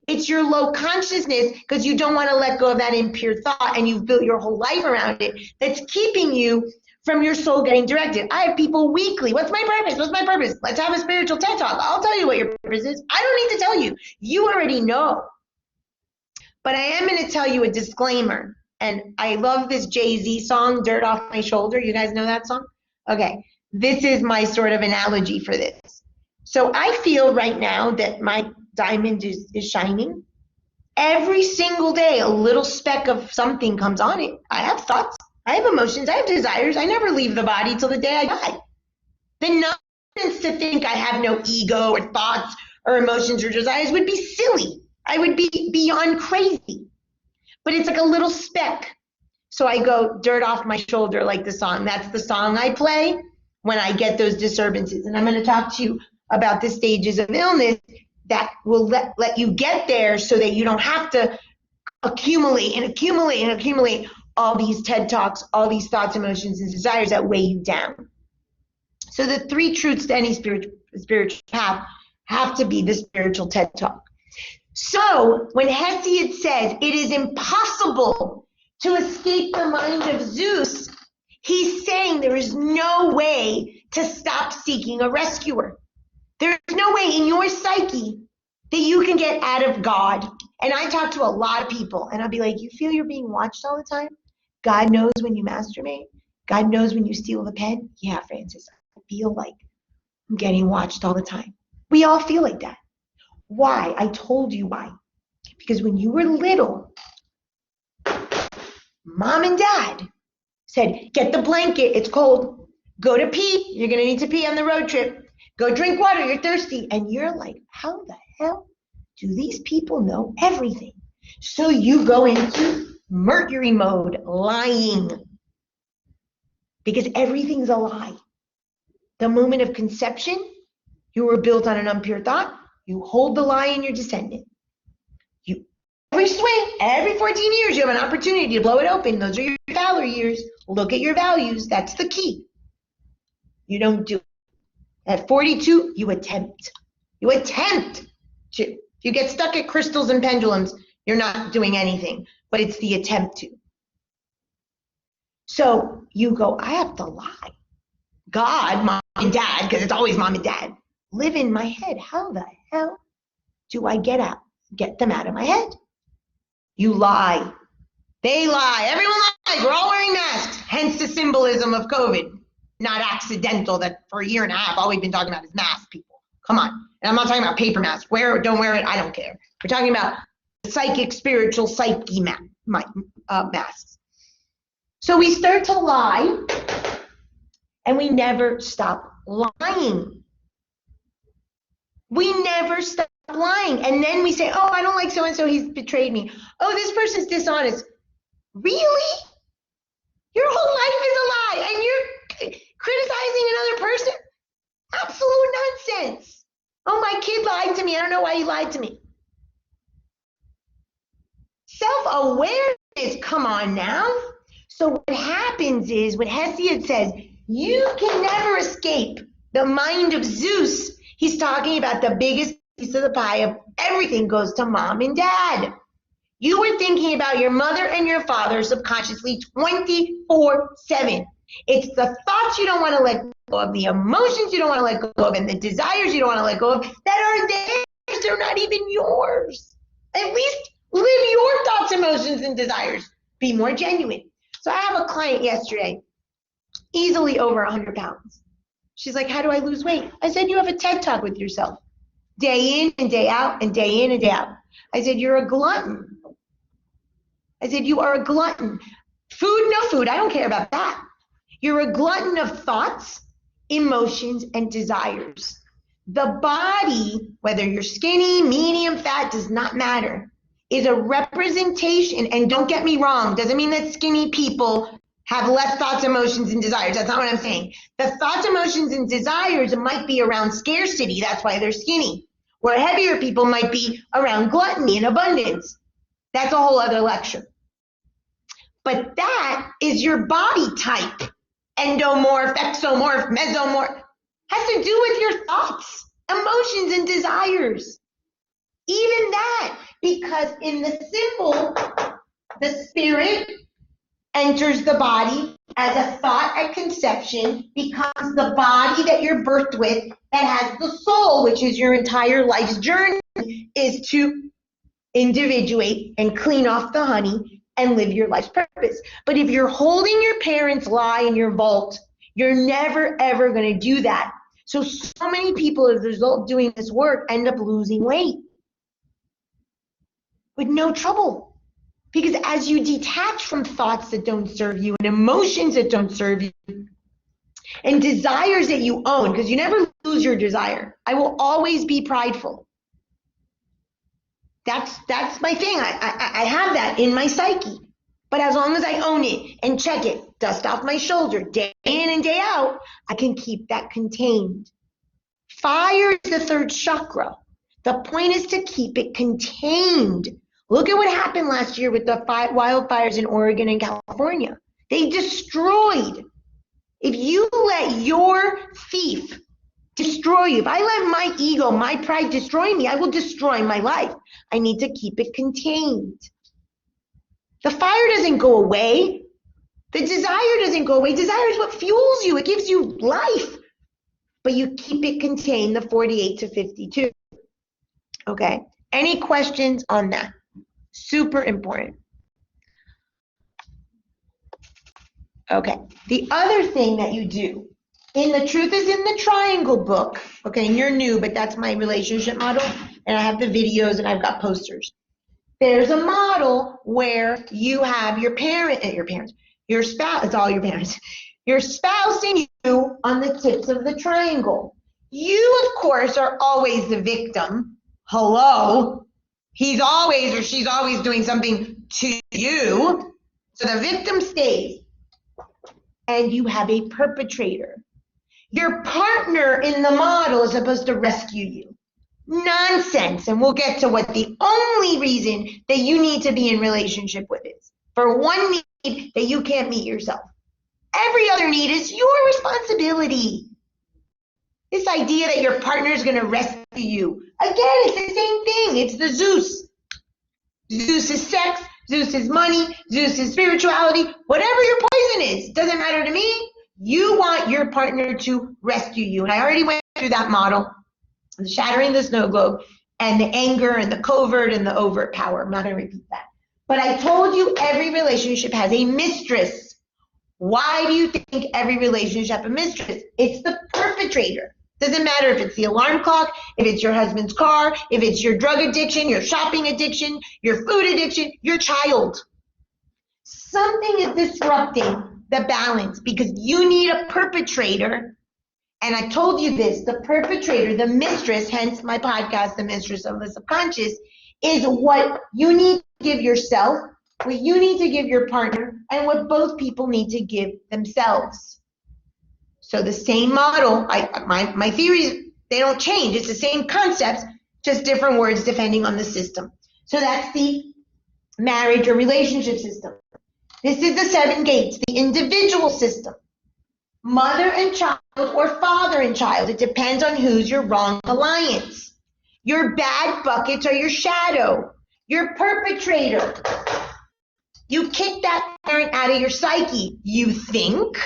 It's your low consciousness because you don't want to let go of that impure thought and you've built your whole life around it that's keeping you from your soul getting directed. I have people weekly. What's my purpose? What's my purpose? Let's have a spiritual TED Talk. I'll tell you what your purpose is. I don't need to tell you. You already know. But I am going to tell you a disclaimer. And I love this Jay-Z song, Dirt Off My Shoulder. You guys know that song? Okay. This is my sort of analogy for this. So I feel right now that my diamond is shining. Every single day, a little speck of something comes on it. I have thoughts. I have emotions. I have desires. I never leave the body till the day I die. The nonsense to think I have no ego or thoughts or emotions or desires would be silly. I would be beyond crazy. But it's like a little speck. So I go dirt off my shoulder like the song. That's the song I play when I get those disturbances. And I'm going to talk to you about the stages of illness that will let you get there so that you don't have to accumulate all these TED Talks, all these thoughts, emotions, and desires that weigh you down. So the 3 truths to any spiritual path have to be the spiritual TED Talk. So when Hesiod says it is impossible to escape the mind of Zeus, he's saying there is no way to stop seeking a rescuer. There's no way in your psyche that you can get out of God. And I talk to a lot of people and I'll be like, you feel you're being watched all the time? God knows when you masturbate. God knows when you steal the pen. Yeah, Francis, I feel like I'm getting watched all the time. We all feel like that. Why? I told you why. Because when you were little, mom and dad said, get the blanket, it's cold. Go to pee, you're going to need to pee on the road trip. Go drink water, you're thirsty. And you're like, how the hell do these people know everything? So you go into Mercury mode, lying. Because everything's a lie. The moment of conception, you were built on an impure thought. You hold the lie in your descendant. Every swing, every 14 years, you have an opportunity to blow it open. Those are your valor years. Look at your values. That's the key. You don't do it. At 42, you attempt. You attempt to. If you get stuck at crystals and pendulums, you're not doing anything. But it's the attempt to. So you go, I have to lie. God, mom and dad, because it's always mom and dad, live in my head. How the hell do I get them out of my head? You lie. They lie. Everyone lies. We're all wearing masks. Hence the symbolism of COVID. Not accidental that for a year and a half, all we've been talking about is masks, people. Come on. And I'm not talking about paper masks. Wear it, don't wear it, I don't care. We're talking about psychic, spiritual, psyche masks. So we start to lie. And we never stop lying. We never stop lying. And then we say, oh, I don't like so-and-so, he's betrayed me. Oh, this person's dishonest. Really? Your whole life is a lie and you're criticizing another person? Absolute nonsense. Oh, my kid lied to me. I don't know why he lied to me. Self-awareness, come on now. So what happens is, what Hesiod says, you can never escape the mind of Zeus. He's talking about the biggest piece of the pie of everything goes to mom and dad. You were thinking about your mother and your father subconsciously 24/7. It's the thoughts you don't want to let go of, the emotions you don't want to let go of, and the desires you don't want to let go of that are theirs. They're not even yours. At least live your thoughts, emotions, and desires. Be more genuine. So I have a client yesterday, easily over 100 pounds. She's like, how do I lose weight? I said, you have a TED Talk with yourself. Day in and day out and day in and day out. I said, you're a glutton. I said, you are a glutton. Food, no food, I don't care about that. You're a glutton of thoughts, emotions, and desires. The body, whether you're skinny, medium, fat, does not matter, is a representation. And don't get me wrong, doesn't mean that skinny people have less thoughts, emotions, and desires. That's not what I'm saying. The thoughts, emotions, and desires might be around scarcity. That's why they're skinny. Where heavier people might be around gluttony and abundance. That's a whole other lecture. But that is your body type. Endomorph, exomorph, mesomorph. Has to do with your thoughts, emotions, and desires. Even that, because in the symbol, the spirit enters the body as a thought at conception, becomes the body that you're birthed with, that has the soul, which is your entire life's journey, is to individuate and clean off the honey and live your life's purpose. But if you're holding your parents' lie in your vault, you're never, ever going to do that. So many people, as a result of doing this work, end up losing weight with no trouble. Because as you detach from thoughts that don't serve you and emotions that don't serve you and desires that you own, because you never lose your desire. I will always be prideful. That's my thing. I have that in my psyche. But as long as I own it and check it, dust off my shoulder, day in and day out, I can keep that contained. Fire is the third chakra. The point is to keep it contained. Look at what happened last year with the wildfires in Oregon and California. They destroyed. If you let your thief destroy you, if I let my ego, my pride destroy me, I will destroy my life. I need to keep it contained. The fire doesn't go away. The desire doesn't go away. Desire is what fuels you. It gives you life. But you keep it contained, the 48 to 52. Okay. Any questions on that? Super important. Okay. The other thing that you do, in The Truth is in the Triangle book, okay, and you're new, but that's my relationship model, and I have the videos and I've got posters. There's a model where you have your spouse, it's all your parents, your spouse and you on the tips of the triangle. You, of course, are always the victim. Hello? He's always or she's always doing something to you. So the victim stays. And you have a perpetrator. Your partner in the model is supposed to rescue you. Nonsense. And we'll get to what the only reason that you need to be in relationship with is. For one need that you can't meet yourself. Every other need is your responsibility. This idea that your partner is going to rescue you. Again, it's the same thing. It's the Zeus. Zeus is sex. Zeus is money. Zeus is spirituality. Whatever your poison is, doesn't matter to me. You want your partner to rescue you. And I already went through that model. The shattering the snow globe and the anger and the covert and the overt power. I'm not going to repeat that. But I told you every relationship has a mistress. Why do you think every relationship has a mistress? It's the perpetrator. Doesn't matter if it's the alarm clock, if it's your husband's car, if it's your drug addiction, your shopping addiction, your food addiction, your child. Something is disrupting the balance, because you need a perpetrator. And I told you this, the perpetrator, the mistress, hence my podcast, The Mistress of the Subconscious, is what you need to give yourself, what you need to give your partner, and what both people need to give themselves. So the same model, my theories, they don't change. It's the same concepts, just different words depending on the system. So that's the marriage or relationship system. This is the 7 gates, the individual system. Mother and child or father and child. It depends on who's your wrong alliance. Your bad buckets are your shadow. Your perpetrator. You kick that parent out of your psyche, you think.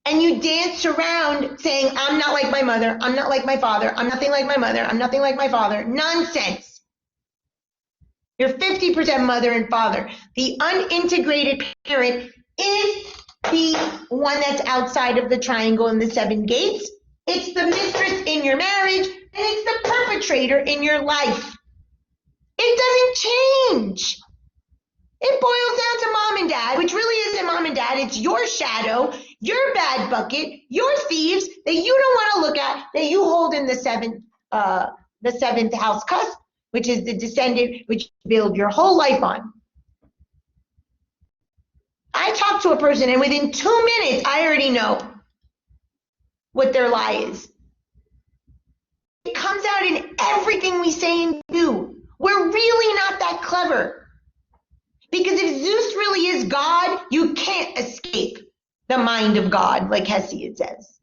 And you dance around saying, I'm not like my mother, I'm not like my father, I'm nothing like my mother, I'm nothing like my father. Nonsense. You're 50% mother and father. The unintegrated parent is the one that's outside of the triangle in the 7 gates. It's the mistress in your marriage, and it's the perpetrator in your life. It doesn't change. It boils down to mom and dad, which really isn't mom and dad. It's your shadow, your bad bucket, your thieves that you don't want to look at, that you hold in the seventh house cusp, which is the descendant, which you build your whole life on. I talk to a person, and within 2 minutes, I already know what their lie is. It comes out in everything we say and do. We're really not that clever. Because if Zeus really is God, you can't escape the mind of God, like Hesiod says.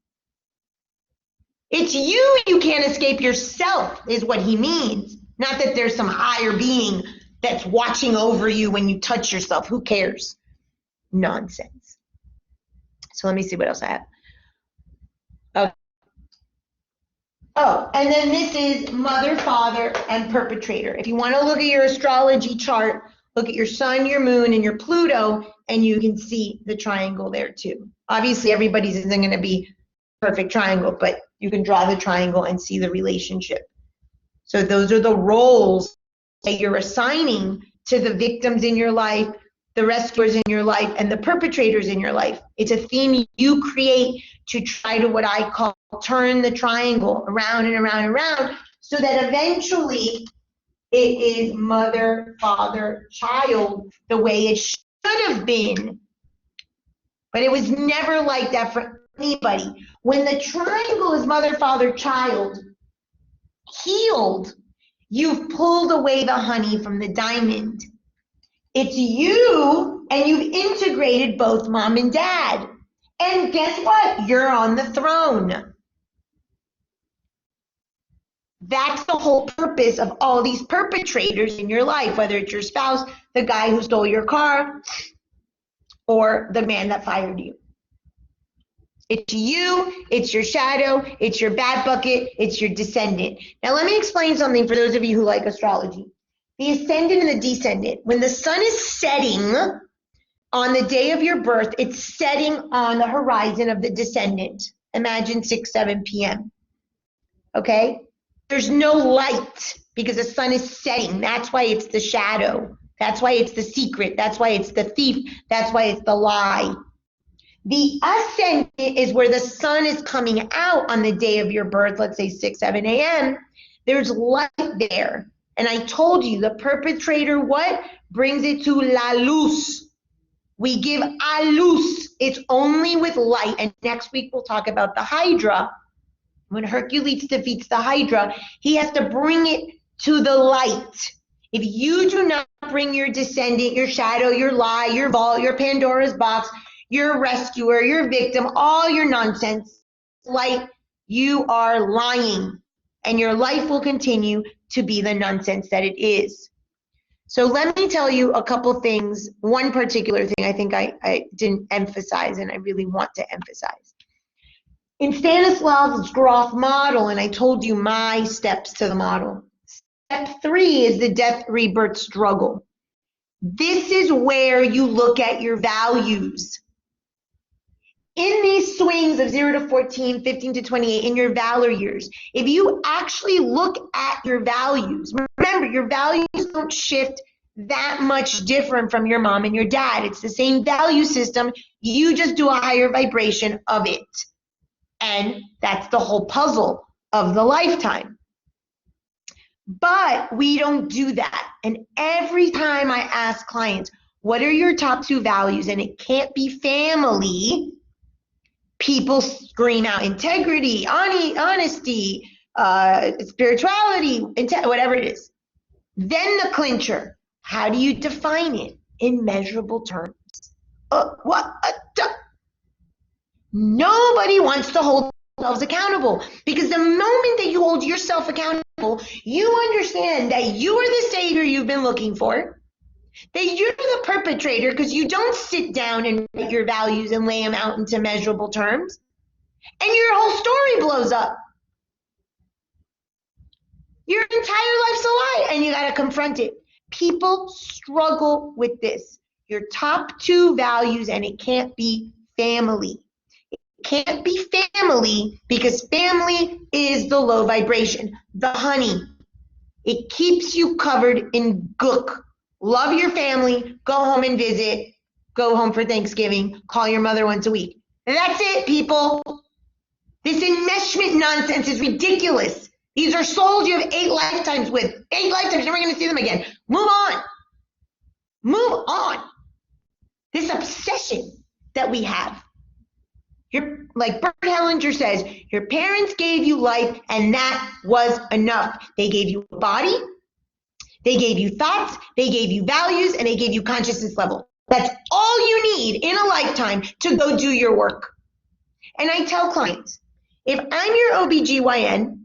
It's you can't escape yourself, is what he means. Not that there's some higher being that's watching over you when you touch yourself. Who cares? Nonsense. So let me see what else I have. Okay. Oh, and then this is mother, father, and perpetrator. If you want to look at your astrology chart, look at your sun, your moon, and your Pluto, and you can see the triangle there too. Obviously, everybody's isn't going to be perfect triangle, but you can draw the triangle and see the relationship. So those are the roles that you're assigning to the victims in your life, the rescuers in your life, and the perpetrators in your life. It's a theme you create to try to, what I call, turn the triangle around and around and around, so that eventually it is mother, father, child, the way it should have been. But it was never like that for anybody. When the triangle is mother, father, child, healed, you've pulled away the honey from the diamond. It's you, and you've integrated both mom and dad. And guess what? You're on the throne. That's the whole purpose of all these perpetrators in your life, whether it's your spouse, the guy who stole your car, or the man that fired you. It's you, it's your shadow, it's your bad bucket, it's your descendant. Now let me explain something for those of you who like astrology. The ascendant and the descendant. When the sun is setting on the day of your birth, it's setting on the horizon of the descendant. Imagine 6, 7 p.m. Okay? There's no light because the sun is setting. That's why it's the shadow. That's why it's the secret. That's why it's the thief. That's why it's the lie. The ascendant is where the sun is coming out on the day of your birth, let's say 6, 7 a.m. There's light there. And I told you, the perpetrator, what? Brings it to la luz. We give a luz. It's only with light. And next week we'll talk about the Hydra. When Hercules defeats the Hydra, he has to bring it to the light. If you do not bring your descendant, your shadow, your lie, your vault, your Pandora's box, your rescuer, your victim, all your nonsense, light, you are lying. And your life will continue to be the nonsense that it is. So let me tell you a couple things. One particular thing I think I didn't emphasize, and I really want to emphasize. In Stanislav's Grof model, and I told you my steps to the model, step 3 is the death rebirth struggle. This is where you look at your values. In these swings of 0 to 14, 15 to 28, in your valor years, if you actually look at your values, remember, your values don't shift that much different from your mom and your dad. It's the same value system. You just do a higher vibration of it. And that's the whole puzzle of the lifetime. But we don't do that. And every time I ask clients, what are your top 2 values? And it can't be family. People scream out integrity, honesty, spirituality, whatever it is. Then the clincher. How do you define it in measurable terms? Nobody wants to hold themselves accountable, because the moment that you hold yourself accountable, you understand that you are the savior you've been looking for, that you're the perpetrator because you don't sit down and write your values and lay them out into measurable terms, and your whole story blows up. Your entire life's a lie, and you got to confront it. People struggle with this. Your top 2 values, and it can't be family. It can't be family because family is the low vibration, the honey. It keeps you covered in gook. Love your family, go home and visit, go home for Thanksgiving, call your mother once a week. And that's it, people. This enmeshment nonsense is ridiculous. These are souls you have 8 lifetimes with. 8 lifetimes, you're never going to see them again. Move on. Move on. This obsession that we have. Like Bert Hellinger says, your parents gave you life and that was enough. They gave you a body, they gave you thoughts, they gave you values, and they gave you consciousness level. That's all you need in a lifetime to go do your work. And I tell clients, if I'm your OBGYN,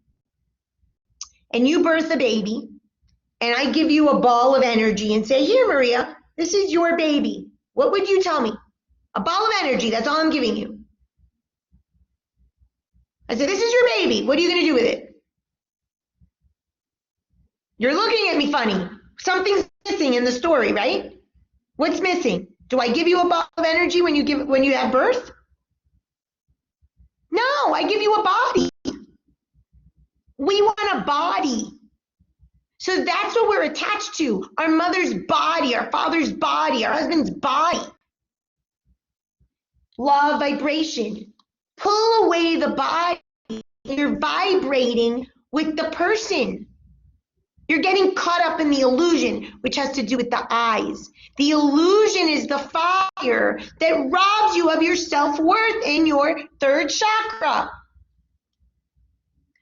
and you birth a baby, and I give you a ball of energy and say, here, Maria, this is your baby. What would you tell me? A ball of energy, that's all I'm giving you. I said, this is your baby. What are you going to do with it? You're looking at me funny. Something's missing in the story, right? What's missing? Do I give you a ball of energy when you have birth? No, I give you a body. We want a body. So that's what we're attached to. Our mother's body, our father's body, our husband's body. Law of vibration. Pull away the body. You're vibrating with the person. You're getting caught up in the illusion, which has to do with the eyes. The illusion is the fire that robs you of your self-worth in your 3rd chakra.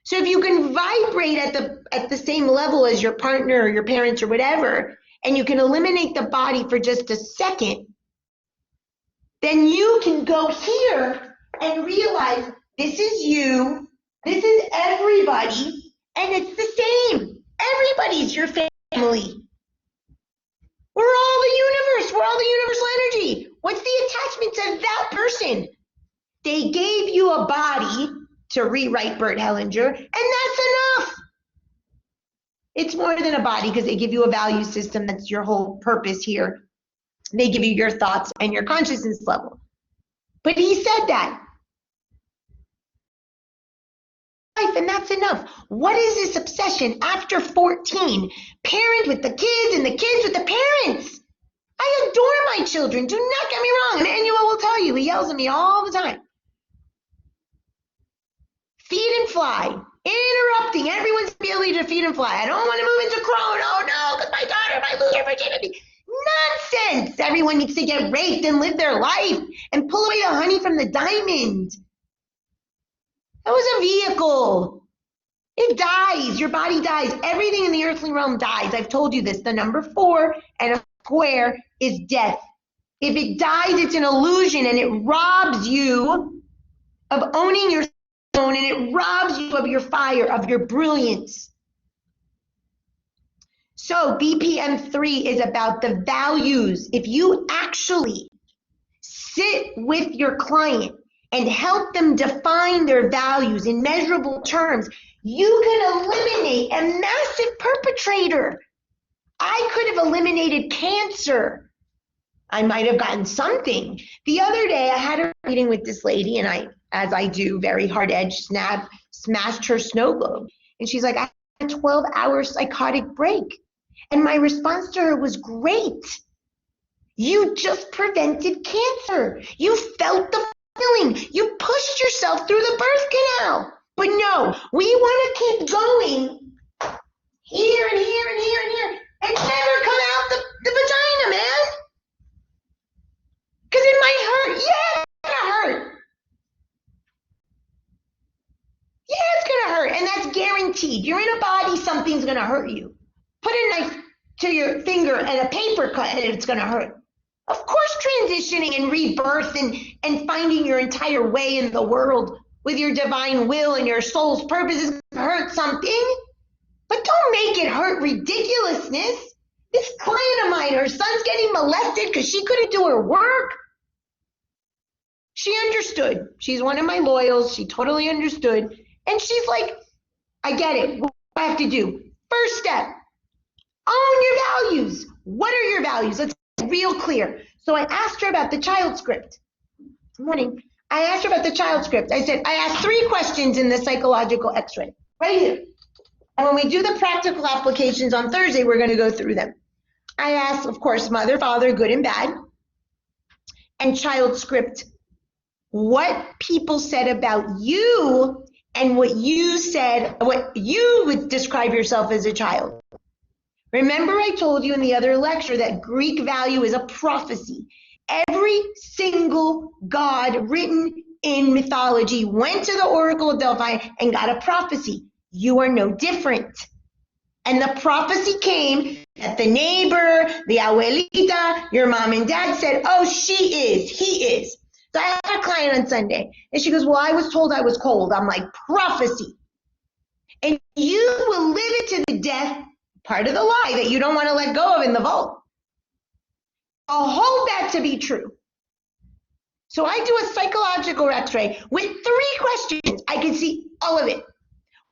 So if you can vibrate at the same level as your partner or your parents or whatever, and you can eliminate the body for just a second, then you can go here and realize this is you, this is everybody, and it's the same. Everybody's your family. We're all the universe. We're all the universal energy. What's the attachment to that person? They gave you a body to rewrite Bert Hellinger, and that's enough. It's more than a body because they give you a value system. That's your whole purpose here. They give you your thoughts and your consciousness level. But he said that. And that's enough. What is this obsession after 14? Parent with the kids and the kids with the parents. I adore my children. Do not get me wrong. Emmanuel will tell you. He yells at me all the time. Feed and fly. Interrupting everyone's ability to feed and fly. I don't want to move into crone. Oh no, because my daughter might lose her virginity. Nonsense. Everyone needs to get raped and live their life and pull away the honey from the diamond. That was a vehicle. It dies. Your body dies. Everything in the earthly realm dies. I've told you this. The number 4 and a square is death. If it dies, it's an illusion, and it robs you of owning your own, and it robs you of your fire, of your brilliance. So BPM 3 is about the values. If you actually sit with your client and help them define their values in measurable terms, you can eliminate a massive perpetrator. I could have eliminated cancer. I might have gotten something. The other day, I had a meeting with this lady, and I, as I do, very hard-edged, smashed her snow globe. And she's like, I had a 12-hour psychotic break. And my response to her was, great. You just prevented cancer. You felt the feeling. You pushed yourself through the birth canal. But no, we want to keep going here and here and here and here and never come out the vagina, man. Because it might hurt. Yeah, it's going to hurt. Yeah, it's going to hurt. And that's guaranteed. You're in a body, something's going to hurt you. Put a knife to your finger and a paper cut and it's going to hurt. Of course, transitioning and rebirth and finding your entire way in the world with your divine will and your soul's purpose is going to hurt something. But don't make it hurt ridiculousness. This client of mine, her son's getting molested because she couldn't do her work. She understood. She's one of my loyals. She totally understood. And she's like, I get it. What do I have to do? First step, own your values. What are your values? Let's get real clear. So I asked her about the child script. Good morning. I asked her about the child script. I said, I asked 3 questions in the psychological x-ray, right here. And when we do the practical applications on Thursday, we're going to go through them. I asked, of course, mother, father, good and bad, and child script, what people said about you and what you said, what you would describe yourself as a child. Remember I told you in the other lecture that Greek value is a prophecy. Every single god written in mythology went to the Oracle of Delphi and got a prophecy. You are no different. And the prophecy came that the neighbor, the abuelita, your mom and dad said, oh, she is, he is. So I had a client on Sunday, and she goes, well, I was told I was cold. I'm like, prophecy. And you will live it to the death, part of the lie that you don't want to let go of in the vault. I'll hold that to be true. So I do a psychological x-ray with 3 questions. I can see all of it.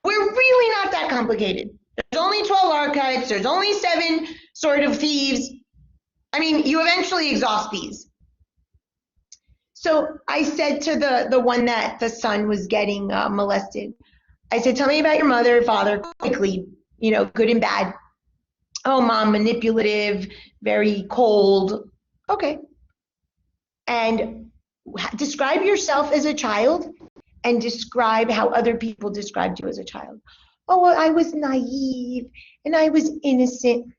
We're really not that complicated. There's only 12 archetypes. There's only 7 sort of thieves. I mean, you eventually exhaust these. So I said to the one that the son was getting molested, I said, tell me about your mother, father, quickly, you know, good and bad. Oh, mom, manipulative, very cold. Okay. And describe yourself as a child and describe how other people described you as a child. Oh, well, I was naive and I was innocent.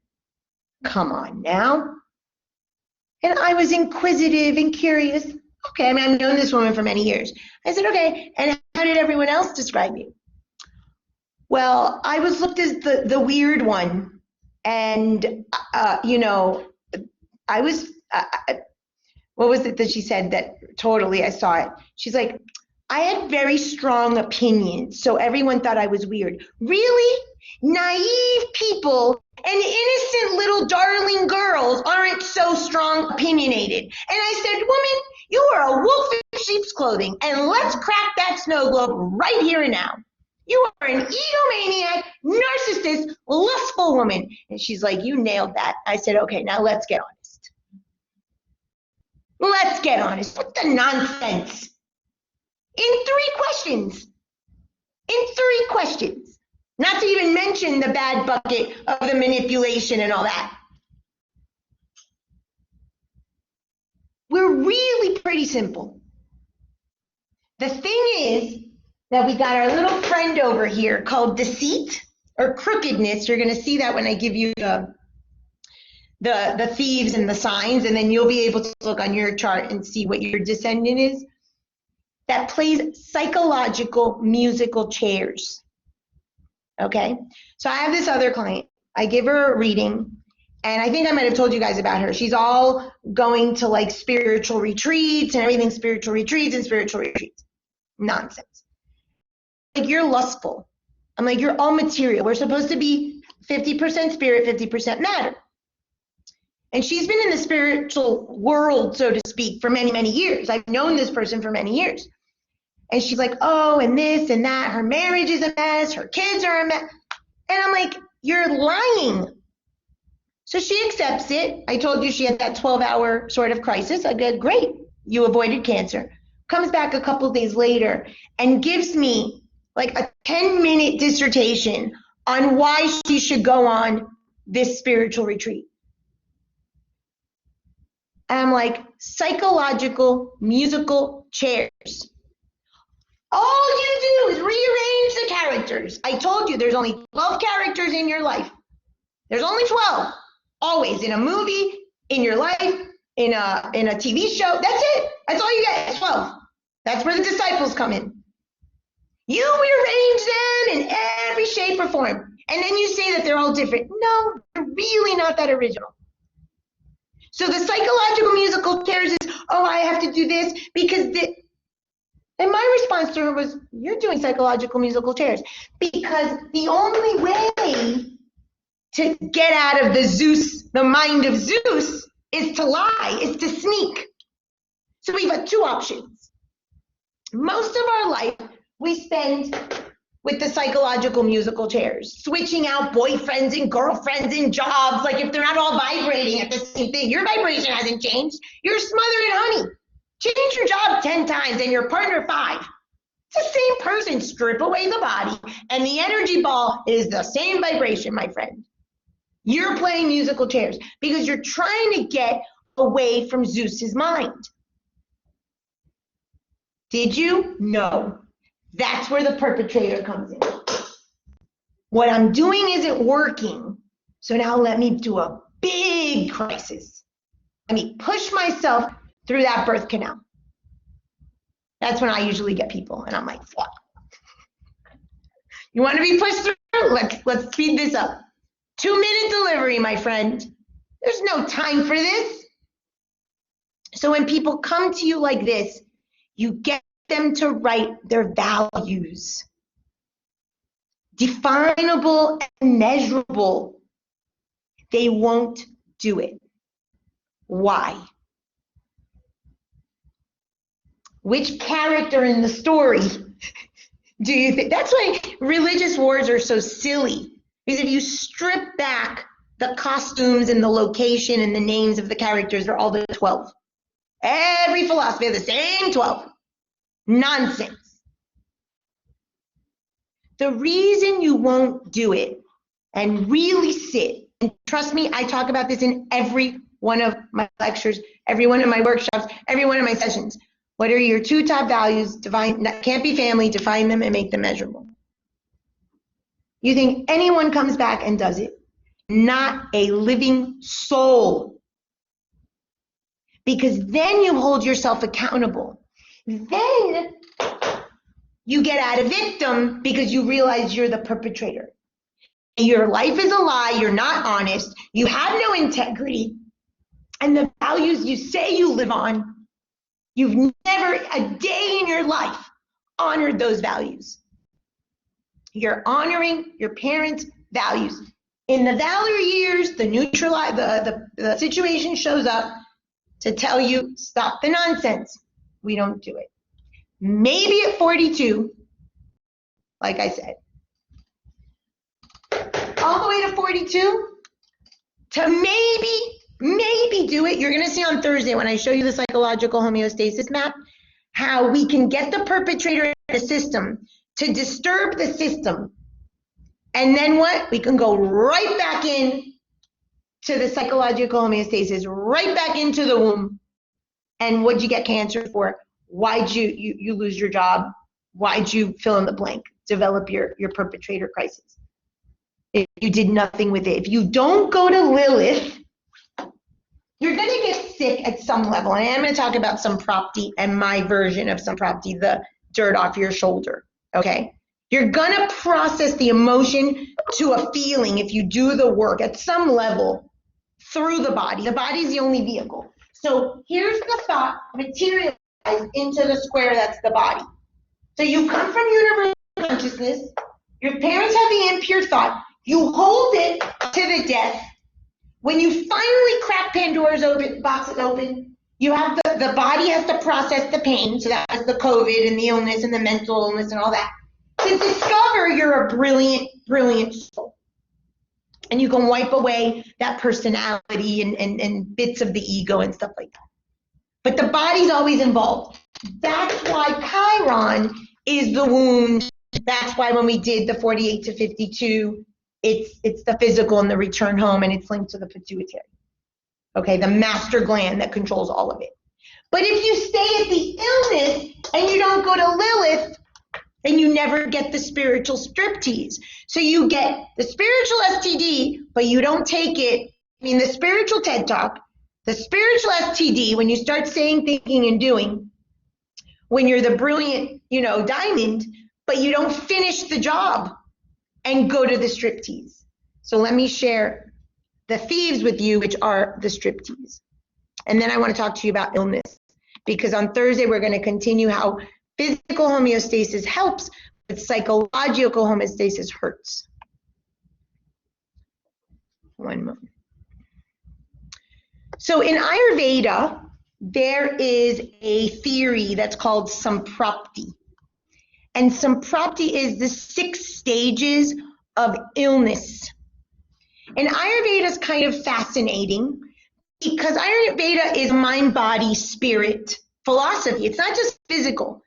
Come on now. And I was inquisitive and curious. Okay, I mean, I've known this woman for many years. I said, okay, and how did everyone else describe you? Well, I was looked as the weird one. And, you know, I was, what was it that she said that totally I saw it? She's like, I had very strong opinions, so everyone thought I was weird. Really? Naive people and innocent little darling girls aren't so strong opinionated. And I said, woman, you are a wolf in sheep's clothing, and let's crack that snow globe right here and now. You are an egomaniac, narcissist, lustful woman. And she's like, you nailed that. I said, okay, now let's get honest. Let's get honest. What the nonsense? In 3 questions. In 3 questions. Not to even mention the bad bucket of the manipulation and all that. We're really pretty simple. The thing is that we got our little friend over here called deceit or crookedness. You're going to see that when I give you the thieves and the signs, and then you'll be able to look on your chart and see what your descendant is. That plays psychological musical chairs. Okay, so I have this other client. I give her a reading, and I think I might have told you guys about her. She's all going to like spiritual retreats and everything, spiritual retreats and spiritual retreats. Nonsense. Like, you're lustful. I'm like, you're all material. We're supposed to be 50% spirit, 50% matter. And she's been in the spiritual world, so to speak, for many, many years. I've known this person for many years. And she's like, oh, and this and that. Her marriage is a mess. Her kids are a mess. And I'm like, you're lying. So she accepts it. I told you she had that 12-hour sort of crisis. I go, great, you avoided cancer. Comes back a couple days later and gives me like a 10-minute dissertation on why she should go on this spiritual retreat. And I'm like, psychological musical chairs. All you do is rearrange the characters. I told you there's only 12 characters in your life. There's only 12. Always, in a movie, in your life, in a TV show. That's it. That's all you get. 12. That's where the disciples come in. You rearrange them in every shape or form. And then you say that they're all different. No, they're really not that original. So the psychological musical chairs is, oh, I have to do this because and my response to her was, you're doing psychological musical chairs because the only way to get out of the mind of Zeus, is to lie, is to sneak. So we've got two options. Most of our life we spend with the psychological musical chairs, switching out boyfriends and girlfriends and jobs, like if they're not all vibrating at the same thing. Your vibration hasn't changed. You're smothered in honey. Change your job 10 times and your partner 5. It's the same person. Strip away the body and the energy ball is the same vibration, my friend. You're playing musical chairs because you're trying to get away from Zeus's mind. Did you? No. That's where the perpetrator comes in. What I'm doing isn't working, so now let me do a big crisis. Let me push myself through that birth canal. That's when I usually get people, and I'm like, what? You want to be pushed through? Let's speed this up. 2-minute delivery, my friend. There's no time for this. So when people come to you like this, you get them to write their values. Definable and measurable. They won't do it. Why? Which character in the story do you think? That's why religious wars are so silly. Because if you strip back the costumes and the location and the names of the characters, they're all the 12. Every philosophy has the same 12. Nonsense. The reason you won't do it and really sit, and trust me, I talk about this in every one of my lectures, every one of my workshops, every one of my sessions. What are your 2 top values? Define, can't be family, define them and make them measurable. You think anyone comes back and does it? Not a living soul. Because then you hold yourself accountable. Then you get out of victim because you realize you're the perpetrator. Your life is a lie, you're not honest, you have no integrity, and the values you say you live on, you've never a day in your life honored those values. You're honoring your parents' values. In the valor years, the situation shows up to tell you, stop the nonsense. We don't do it. Maybe at 42, like I said, all the way to 42, to maybe do it. You're going to see on Thursday when I show you the psychological homeostasis map, how we can get the perpetrator in the system to disturb the system. And then what? We can go right back in to the psychological homeostasis, right back into the womb. And what'd you get cancer for? Why'd you lose your job? Why'd you fill in the blank? Develop your perpetrator crisis. If you did nothing with it. If you don't go to Lilith, you're going to get sick at some level. And I'm going to talk about Samprapti and my version of Samprapti, the dirt off your shoulder. Okay? You're going to process the emotion to a feeling if you do the work at some level through the body. The body is the only vehicle. So here's the thought materialized into the square that's the body. So you come from universal consciousness. Your parents have the impure thought. You hold it to the death. When you finally crack Pandora's box is open, you have the body has to process the pain. So that's the COVID and the illness and the mental illness and all that. To discover you're a brilliant, brilliant soul. And you can wipe away that personality and bits of the ego and stuff like that. But the body's always involved. That's why Chiron is the wound. That's why when we did the 48 to 52, it's the physical and the return home, and it's linked to the pituitary. Okay, the master gland that controls all of it. But if you stay at the illness and you don't go to Lilith, then you never get the spiritual striptease. So you get the spiritual STD, but you don't take it. I mean, the spiritual TED Talk, the spiritual STD, when you start saying, thinking, and doing, when you're the brilliant, diamond, but you don't finish the job and go to the striptease. So let me share the thieves with you, which are the striptease. And then I want to talk to you about illness, because on Thursday, we're going to continue how physical homeostasis helps, but psychological homeostasis hurts. One moment. So in Ayurveda, there is a theory that's called samprapti. And samprapti is the 6 stages of illness. And Ayurveda is kind of fascinating because Ayurveda is mind, body, spirit philosophy. It's not just physical.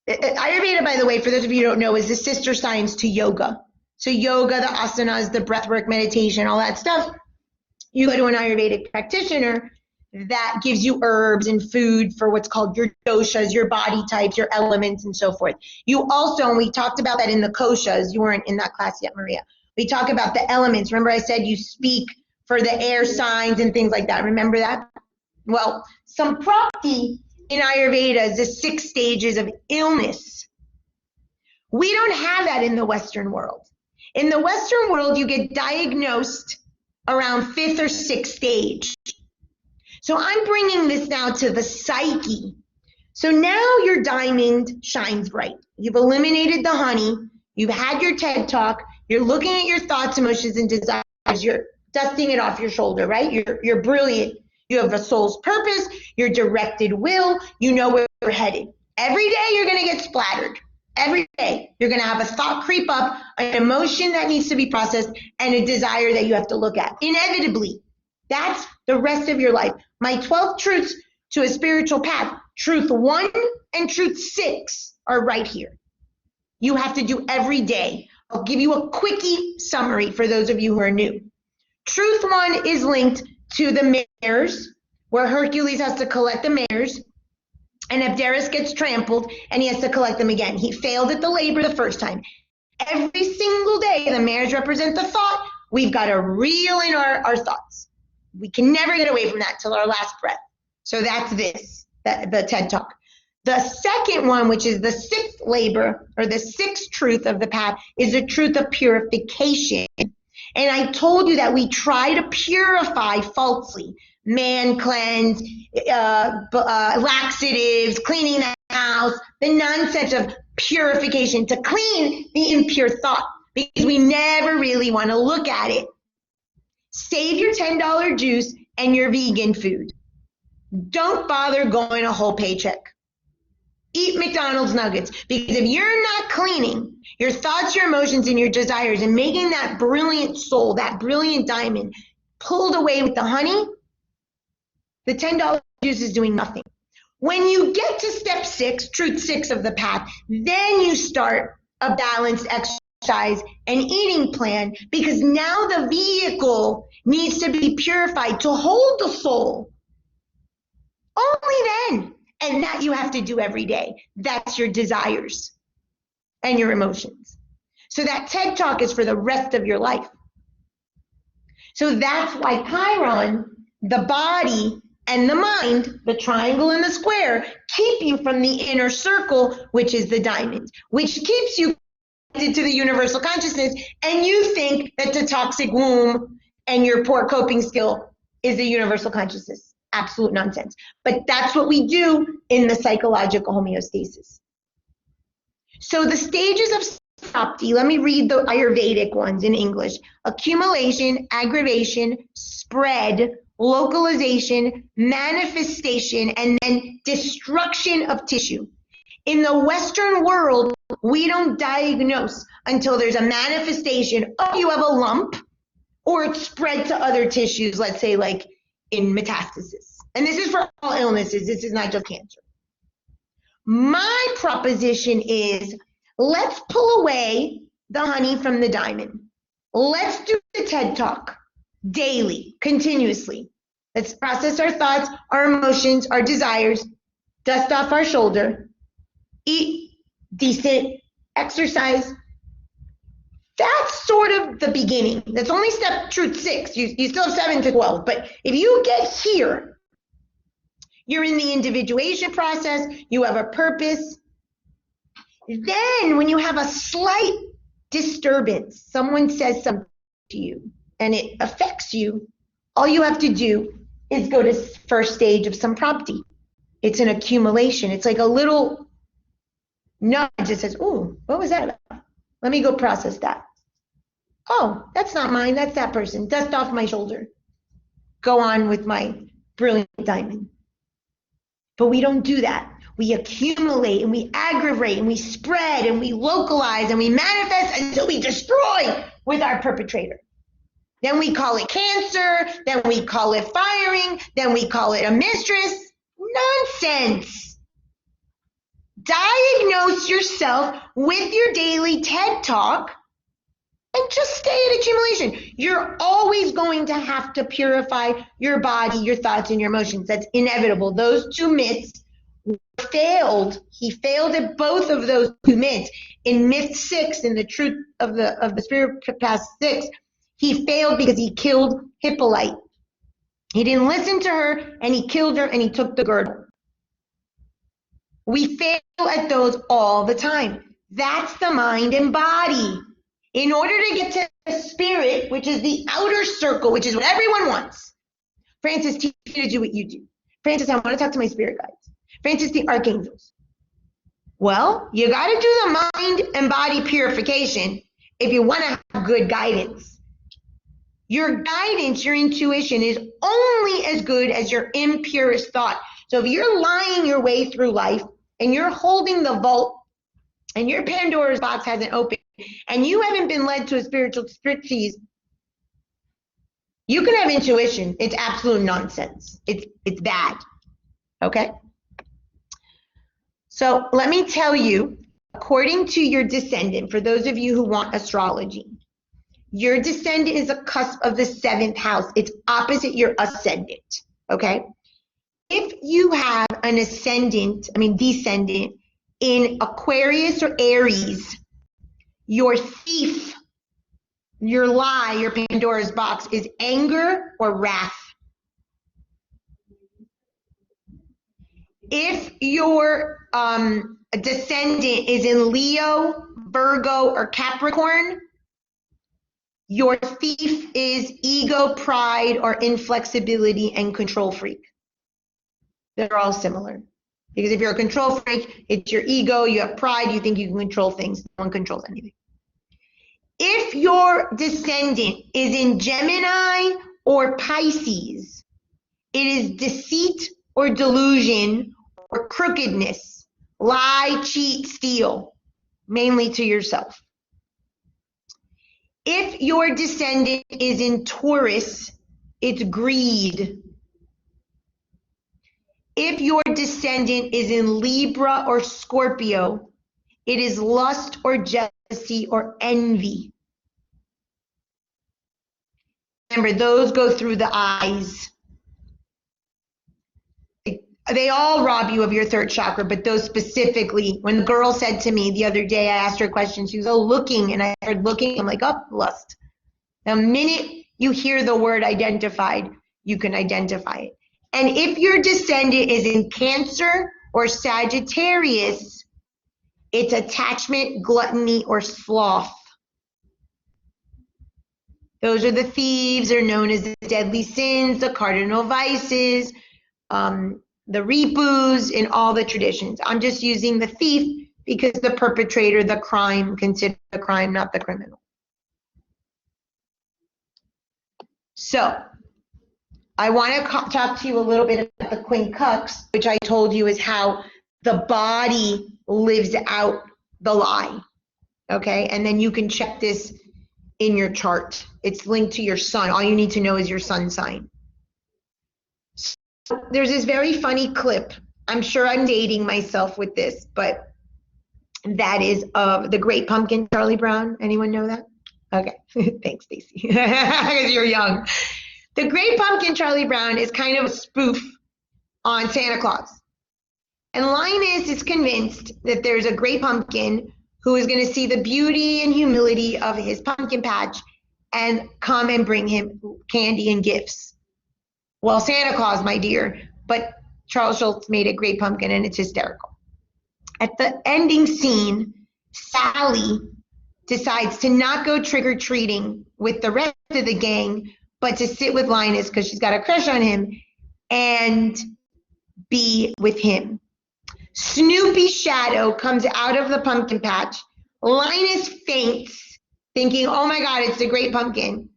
Ayurveda, by the way, for those of you who don't know, is the sister science to yoga. So yoga, the asanas, the breathwork, meditation, all that stuff. You go to an Ayurvedic practitioner that gives you herbs and food for what's called your doshas, your body types, your elements, and so forth. You also, and we talked about that in the koshas, you weren't in that class yet, Maria. We talk about the elements. Remember I said you speak for the air signs and things like that. Remember that? Well, samprapti in Ayurveda is the 6 stages of illness. We don't have that in the Western world. In the Western world, you get diagnosed around 5th or 6th stage. So I'm bringing this now to the psyche. So now your diamond shines bright. You've eliminated the honey. You've had your TED Talk. You're looking at your thoughts, emotions, and desires. You're dusting it off your shoulder, right? You're brilliant. You have a soul's purpose. You're directed will. You know where you're headed. Every day you're going to get splattered. Every day you're going to have a thought creep up, an emotion that needs to be processed, and a desire that you have to look at. Inevitably, that's the rest of your life. My 12 truths to a spiritual path, truth 1 and truth 6 are right here. You have to do every day. I'll give you a quickie summary for those of you who are new. Truth 1 is linked to the mares, where Hercules has to collect the mares, and Abderus gets trampled, and he has to collect them again. He failed at the labor the first time. Every single day, the mares represent the thought. We've got to reel in our thoughts. We can never get away from that till our last breath. So that's the TED Talk. The second one, which is the 6th labor, or the 6th truth of the path, is the truth of purification. And I told you that we try to purify falsely. Man cleanse, laxatives, cleaning the house, the nonsense of purification to clean the impure thought, because we never really want to look at it. Save your $10 juice and your vegan food. Don't bother going a whole paycheck. Eat McDonald's nuggets, because if you're not cleaning your thoughts, your emotions, and your desires and making that brilliant soul, that brilliant diamond, pulled away with the honey, the $10 juice is doing nothing. When you get to step 6, truth 6 of the path, then you start a balanced exercise and eating plan, because now the vehicle needs to be purified to hold the soul. Only then. And that you have to do every day. That's your desires and your emotions. So that TED Talk is for the rest of your life. So that's why Chiron, the body and the mind, the triangle and the square, keep you from the inner circle, which is the diamond, which keeps you connected to the universal consciousness. And you think that the toxic womb and your poor coping skill is the universal consciousness. Absolute nonsense. But that's what we do in the psychological homeostasis. So the stages of sapti, let me read the Ayurvedic ones in English. Accumulation, aggravation, spread, localization, manifestation, and then destruction of tissue. In the Western world, we don't diagnose until there's a manifestation. Oh, you have a lump, or it's spread to other tissues, let's say like in metastasis. And this is for all illnesses. This is not just cancer. My proposition is, let's pull away the honey from the diamond. Let's do the TED Talk daily, continuously. Let's process our thoughts, our emotions, our desires, dust off our shoulder, eat decent, exercise. That's sort of the beginning. That's only step truth 6. You still have 7 to 12. But if you get here, you're in the individuation process, you have a purpose. Then when you have a slight disturbance, someone says something to you and it affects you, all you have to do is go to first stage of some prompting. It's an accumulation. It's like a little nudge that says, "Ooh, what was that about? Let me go process that. Oh, that's not mine, that's that person. Dust off my shoulder. Go on with my brilliant diamond." But we don't do that. We accumulate and we aggravate and we spread and we localize and we manifest until we destroy with our perpetrator. Then we call it cancer, then we call it firing, then we call it a mistress. Nonsense. Diagnose yourself with your daily TED Talk and just stay at accumulation. You're always going to have to purify your body, your thoughts, and your emotions. That's inevitable. Those 2 myths failed. He failed at both of those 2 myths. In myth 6, in the truth of the spirit path 6, he failed because he killed Hippolyte. He didn't listen to her, and he killed her, and he took the girdle. We fail at those all the time. That's the mind and body. In order to get to the spirit, which is the outer circle, which is what everyone wants. Francis, teach me to do what you do. Francis, I want to talk to my spirit guides. Francis, the archangels. Well, you got to do the mind and body purification if you want to have good guidance. Your guidance, your intuition is only as good as your impurest thought. So if you're lying your way through life and you're holding the vault and your Pandora's box hasn't opened and you haven't been led to a spiritual striptease, you can have intuition. It's absolute nonsense. It's bad. Okay? So let me tell you, according to your descendant, for those of you who want astrology, your descendant is a cusp of the 7th house. It's opposite your ascendant. Okay? If you have an descendant in Aquarius or Aries, your thief, your lie, your Pandora's box is anger or wrath. If your descendant is in Leo, Virgo, or Capricorn, your thief is ego, pride, or inflexibility and control freak. They're all similar. Because if you're a control freak, it's your ego, you have pride, you think you can control things. No one controls anything. If your descendant is in Gemini or Pisces, it is deceit or delusion or crookedness, lie, cheat, steal, mainly to yourself. If your descendant is in Taurus, it's greed. If your descendant is in Libra or Scorpio, it is lust or jealousy or envy. Remember, those go through the eyes. They all rob you of your 3rd chakra, but those specifically, when the girl said to me the other day, I asked her a question, she was, "Oh, looking," and I heard looking, I'm like, "Oh, lust." The minute you hear the word identified, you can identify it. And if your descendant is in Cancer or Sagittarius, it's attachment, gluttony, or sloth. Those are the thieves, are known as the deadly sins, the cardinal vices, the repus in all the traditions. I'm just using the thief because the perpetrator, the crime, considered the crime, not the criminal. So I want to talk to you a little bit about the quincux, which I told you is how the body lives out the lie. Okay, and then you can check this in your chart. It's linked to your sun. All you need to know is your sun sign. So there's this very funny clip. I'm sure I'm dating myself with this, but that is of The Great Pumpkin, Charlie Brown. Anyone know that? Okay, thanks, Stacy, because you're young. The Great Pumpkin, Charlie Brown, is kind of a spoof on Santa Claus. And Linus is convinced that there's a great pumpkin who is going to see the beauty and humility of his pumpkin patch and come and bring him candy and gifts. Well, Santa Claus, my dear, but Charles Schulz made a great pumpkin, and it's hysterical. At the ending scene, Sally decides to not go trick-or-treating with the rest of the gang, but to sit with Linus because she's got a crush on him and be with him. Snoopy's shadow comes out of the pumpkin patch. Linus faints, thinking, oh my God, it's the Great Pumpkin.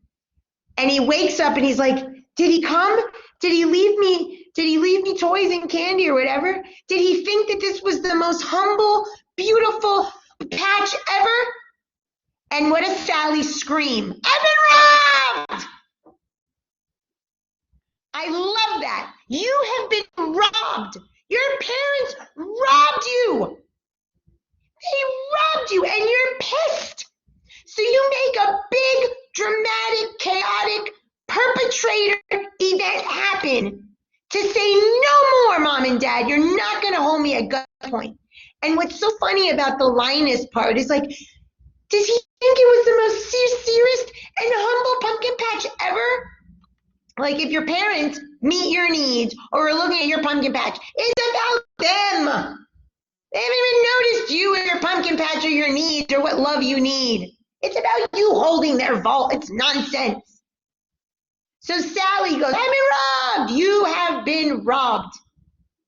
And he wakes up and he's like, did he come? Did he leave me toys and candy or whatever? Did he think that this was the most humble, beautiful patch ever? And what does Sally scream? I've been robbed! I love that. You have been robbed. Your parents robbed you. They robbed you and you're pissed. So you make a big, dramatic, chaotic perpetrator event happen to say no more, Mom and Dad. You're not going to hold me at gunpoint. And what's so funny about the Linus part is like, does he think it was the most serious and humble pumpkin patch ever? Like if your parents meet your needs or are looking at your pumpkin patch, it's about them. They haven't even noticed you or your pumpkin patch or your needs or what love you need. It's about you holding their vault. It's nonsense. So Sally goes, I've been robbed. You have been robbed.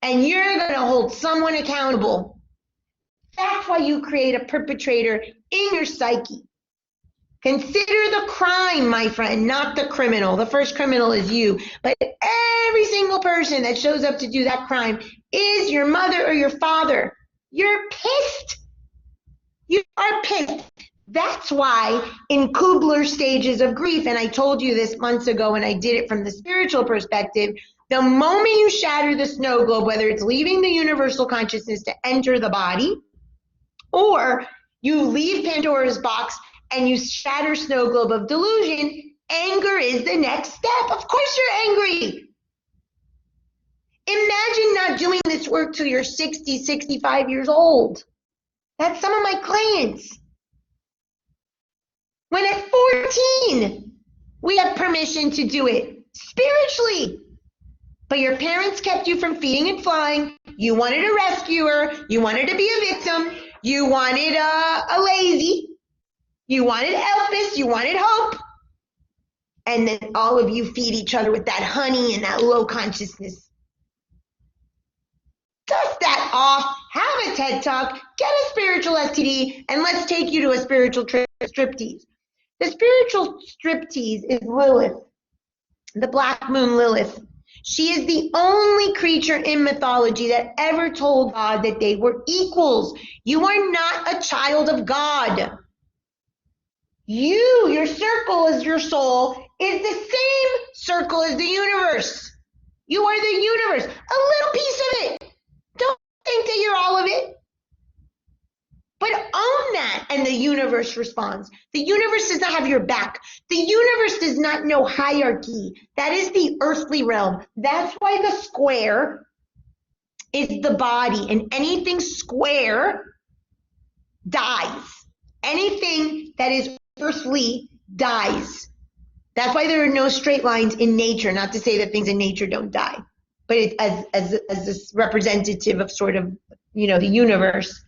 And you're going to hold someone accountable. That's why you create a perpetrator in your psyche. Consider the crime, my friend, not the criminal. The first criminal is you. But every single person that shows up to do that crime is your mother or your father. You're pissed. You are pissed. That's why in Kubler's stages of grief, and I told you this months ago and I did it from the spiritual perspective, the moment you shatter the snow globe, whether it's leaving the universal consciousness to enter the body, or you leave Pandora's box and you shatter snow globe of delusion, anger is the next step. Of course you're angry. Imagine not doing this work till you're 60, 65 years old. That's some of my clients. When at 14, we have permission to do it spiritually. But your parents kept you from feeding and flying. You wanted a rescuer. You wanted to be a victim. You wanted a lazy. You wanted Elvis. You wanted hope. And then all of you feed each other with that honey and that low consciousness. Dust that off. Have a TED Talk. Get a spiritual STD. And let's take you to a spiritual striptease. The spiritual striptease is Lilith, the Black Moon Lilith. She is the only creature in mythology that ever told God that they were equals. You are not a child of God. You, your circle as your soul, is the same circle as the universe. You are the universe, a little piece of it. Don't think that you're all of it. But own that, and the universe responds. The universe does not have your back. The universe does not know hierarchy. That is the earthly realm. That's why the square is the body, and anything square dies. Anything that is earthly dies. That's why there are no straight lines in nature. Not to say that things in nature don't die, but it's as this representative of sort of, the universe.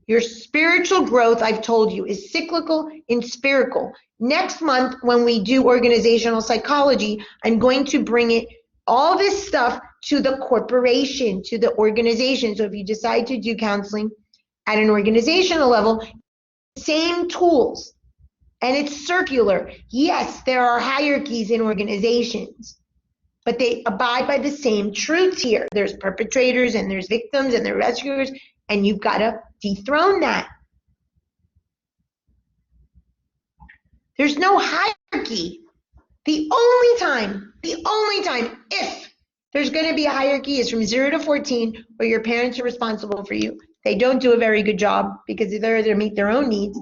Your spiritual growth, I've told you, is cyclical and spherical. Next month, when we do organizational psychology, I'm going to bring all this stuff to the corporation, to the organization. So if you decide to do counseling at an organizational level, same tools. And it's circular. Yes, there are hierarchies in organizations, but they abide by the same truths here. There's perpetrators and there's victims and there's rescuers, and you've got to dethrone that. There's no hierarchy. The only time, if there's going to be a hierarchy, is from 0 to 14, where your parents are responsible for you. They don't do a very good job because they're there to meet their own needs.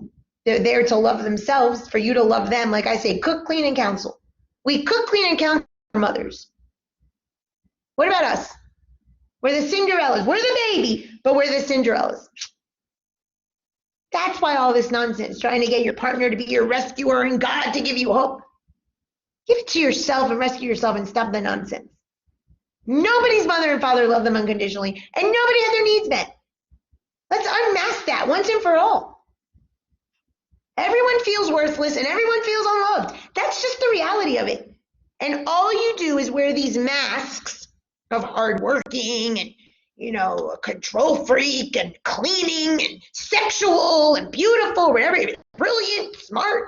They're there to love themselves, for you to love them. Like I say, cook, clean, and counsel. We cook, clean, and counsel our mothers. What about us? We're the Cinderellas. We're the baby, but we're the Cinderellas. That's why all this nonsense, trying to get your partner to be your rescuer and God to give you hope. Give it to yourself and rescue yourself and stop the nonsense. Nobody's mother and father love them unconditionally, and nobody had their needs met. Let's unmask that once and for all. Everyone feels worthless and everyone feels unloved. That's just the reality of it. And all you do is wear these masks of hardworking and, a control freak and cleaning and sexual and beautiful, whatever, brilliant, smart.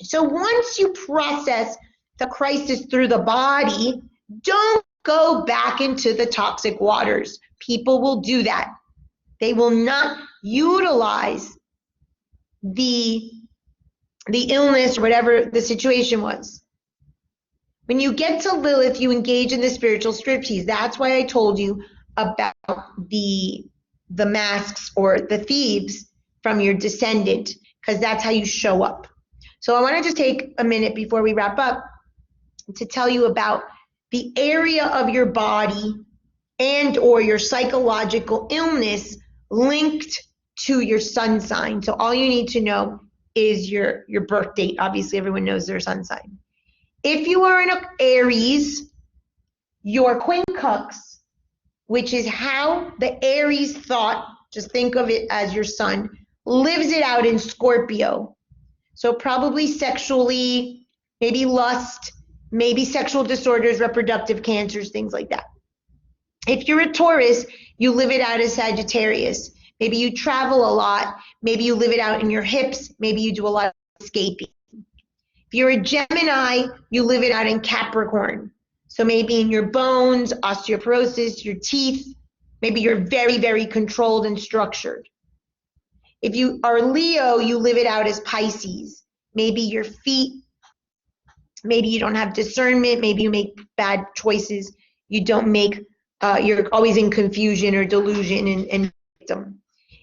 So once you process the crisis through the body, don't go back into the toxic waters. People will do that. They will not utilize the illness or whatever the situation was. When you get to Lilith, you engage in the spiritual striptease. That's why I told you about the masks or the thieves from your descendant, because that's how you show up. So I want to just take a minute before we wrap up to tell you about the area of your body and or your psychological illness linked to your sun sign. So all you need to know is your birth date. Obviously, everyone knows their sun sign. If you are in Aries, your quincux, which is how the Aries thought, just think of it as your sun, lives it out in Scorpio. So probably sexually, maybe lust, maybe sexual disorders, reproductive cancers, things like that. If you're a Taurus, you live it out as Sagittarius. Maybe you travel a lot. Maybe you live it out in your hips. Maybe you do a lot of escaping. If you're a Gemini, you live it out in Capricorn. So maybe in your bones, osteoporosis, your teeth, maybe you're very, very controlled and structured. If you are Leo, you live it out as Pisces. Maybe your feet, maybe you don't have discernment, maybe you make bad choices. You don't make, you're always in confusion or delusion and victim.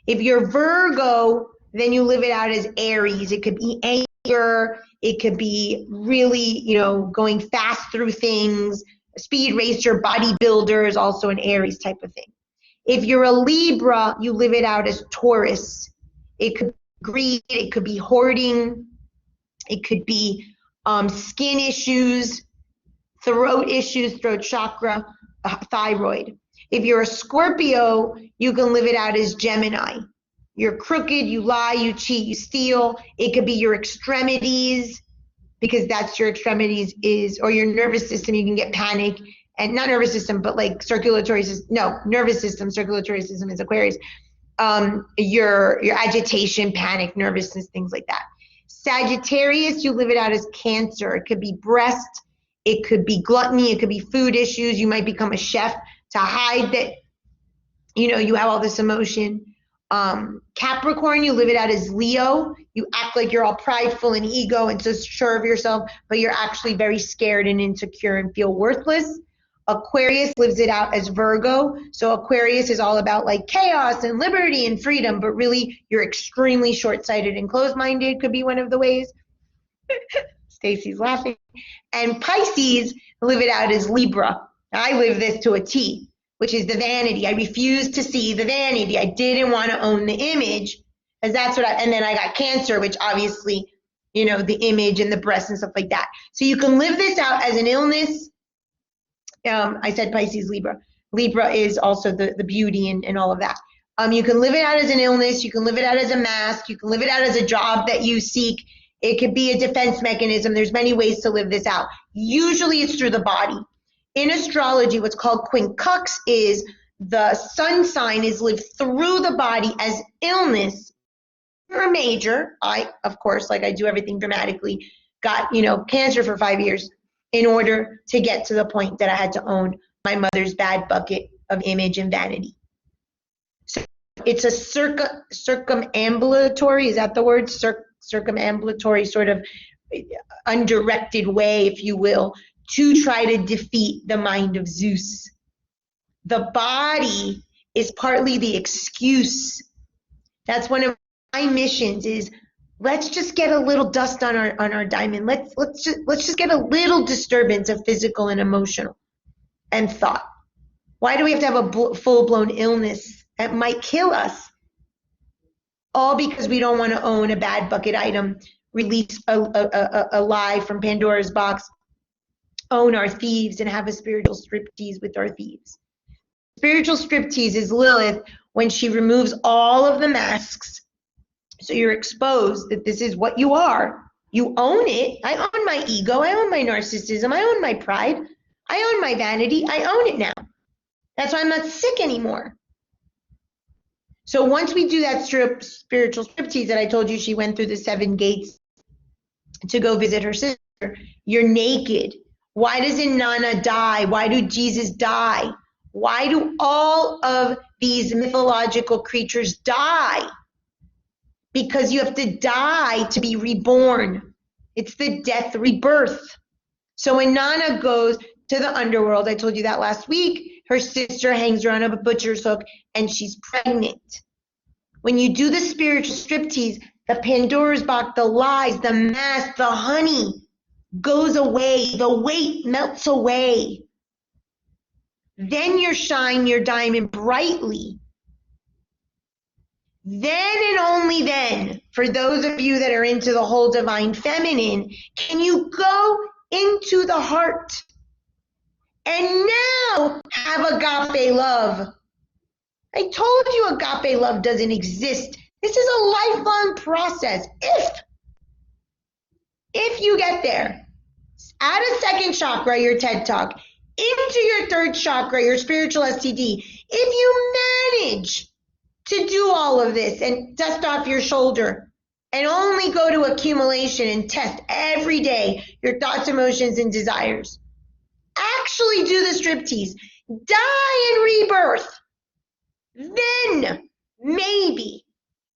If you're Virgo, then you live it out as Aries. It could be anger, it could be really, going fast through things. A speed racer, bodybuilder is also an Aries type of thing. If you're a Libra, you live it out as Taurus. It could be greed, it could be hoarding, it could be skin issues, throat issues, throat chakra, thyroid. If you're a Scorpio, you can live it out as Gemini. You're crooked, you lie, you cheat, you steal. It could be your extremities, because that's your extremities is, or your nervous system, you can get panic. And not nervous system, but like circulatory system. No, nervous system, circulatory system is Aquarius. Your agitation, panic, nervousness, things like that. Sagittarius, you live it out as Cancer. It could be breast, it could be gluttony, it could be food issues. You might become a chef to hide that, you have all this emotion. Capricorn, you live it out as Leo. You act like you're all prideful and ego and so sure of yourself, but you're actually very scared and insecure and feel worthless. Aquarius lives it out as Virgo. So Aquarius is all about like chaos and liberty and freedom, but really you're extremely short-sighted and closed-minded could be one of the ways. Stacy's laughing. And Pisces live it out as Libra. I live this to a T, which is the vanity. I refuse to see the vanity. I didn't want to own the image, because that's what and then I got Cancer, which obviously, the image and the breasts and stuff like that. So you can live this out as an illness. I said Pisces, Libra. Libra is also the beauty and all of that. You can live it out as an illness. You can live it out as a mask. You can live it out as a job that you seek. It could be a defense mechanism. There's many ways to live this out. Usually it's through the body. In astrology, what's called quincux is the sun sign is lived through the body as illness or major. I, of course, like I do everything dramatically, got, Cancer for 5 years in order to get to the point that I had to own my mother's bad bucket of image and vanity. So it's a circumambulatory, is that the word? Circumambulatory sort of undirected way, if you will, to try to defeat the mind of Zeus. The body is partly the excuse. That's one of missions is, let's just get a little dust on our diamond. Let's just get a little disturbance of physical and emotional and thought. Why do we have to have a full-blown illness that might kill us? All because we don't want to own a bad bucket item, release a lie from Pandora's box, own our thieves, and have a spiritual striptease with our thieves. Spiritual striptease is Lilith when she removes all of the masks. So you're exposed that this is what you are. You own it. I own my ego. I own my narcissism. I own my pride. I own my vanity. I own it now. That's why I'm not sick anymore. So once we do that spiritual striptease that I told you, she went through the 7 gates to go visit her sister. You're naked. Why doesn't Nana die? Why do Jesus die? Why do all of these mythological creatures die? Because you have to die to be reborn. It's the death rebirth. So when Nana goes to the underworld, I told you that last week, her sister hangs her on a butcher's hook and she's pregnant. When you do the spiritual striptease, the Pandora's box, the lies, the mask, the honey goes away. The weight melts away. Then you shine your diamond brightly. Then and only then, for those of you that are into the whole divine feminine, can you go into the heart and now have agape love. I told you agape love doesn't exist. This is a lifelong process. If you get there, add a second chakra, your TED Talk, into your third chakra, your spiritual STD, if you manage to do all of this and dust off your shoulder and only go to accumulation and test every day your thoughts, emotions, and desires, actually do the striptease, die in rebirth, then maybe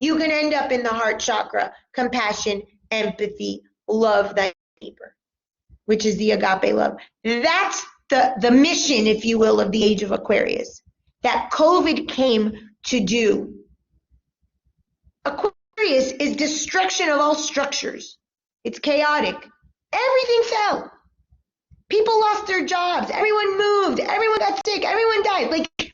you can end up in the heart chakra, compassion, empathy, love thy neighbor, which is the agape love. That's the mission, if you will, of the age of Aquarius, that COVID came to do. Aquarius is destruction of all structures. It's chaotic. Everything fell. People lost their jobs. Everyone moved. Everyone got sick. Everyone died. Like, it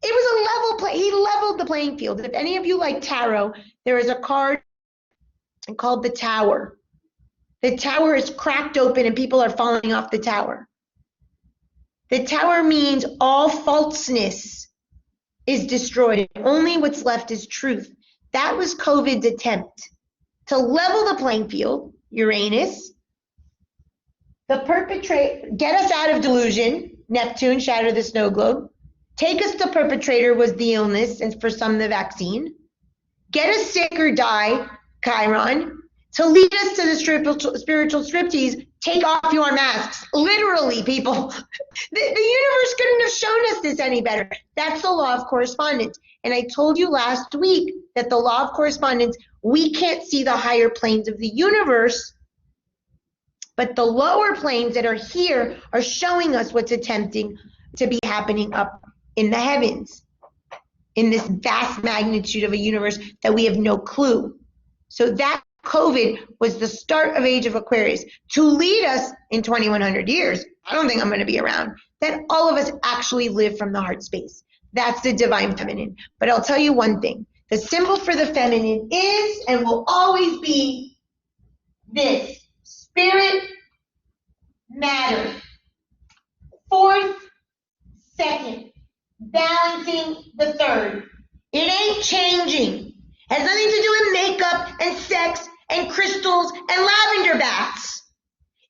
was a level play. He leveled the playing field. If any of you like tarot, there is a card called the Tower. The tower is cracked open and people are falling off the tower. The tower means all falseness is destroyed. Only what's left is truth. That was COVID's attempt to level the playing field, Uranus, get us out of delusion, Neptune, shatter the snow globe, take us to perpetrator was the illness, and for some the vaccine, get us sick or die, Chiron, to lead us to the spiritual striptease, take off your masks. Literally, people. The universe couldn't have shown us this any better. That's the law of correspondence. And I told you last week that the law of correspondence, we can't see the higher planes of the universe, but the lower planes that are here are showing us what's attempting to be happening up in the heavens, in this vast magnitude of a universe that we have no clue. So that COVID was the start of Age of Aquarius to lead us in 2100 years. I don't think I'm going to be around. Then all of us actually live from the heart space. That's the divine feminine. But I'll tell you one thing. The symbol for the feminine is and will always be this. Spirit, matter. Fourth, second. Balancing the third. It ain't changing. It has nothing to do with makeup and sex and crystals and lavender baths.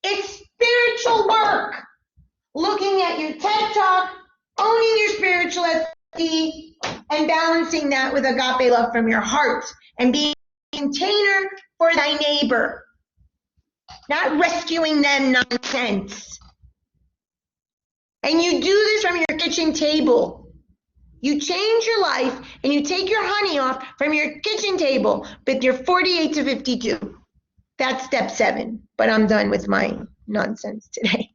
It's spiritual work. Looking at your TED Talk, owning your spiritual SD, and balancing that with agape love from your heart and being a container for thy neighbor. Not rescuing them nonsense. And you do this from your kitchen table. You change your life and you take your honey off from your kitchen table with your 48 to 52. That's step 7, but I'm done with my nonsense today.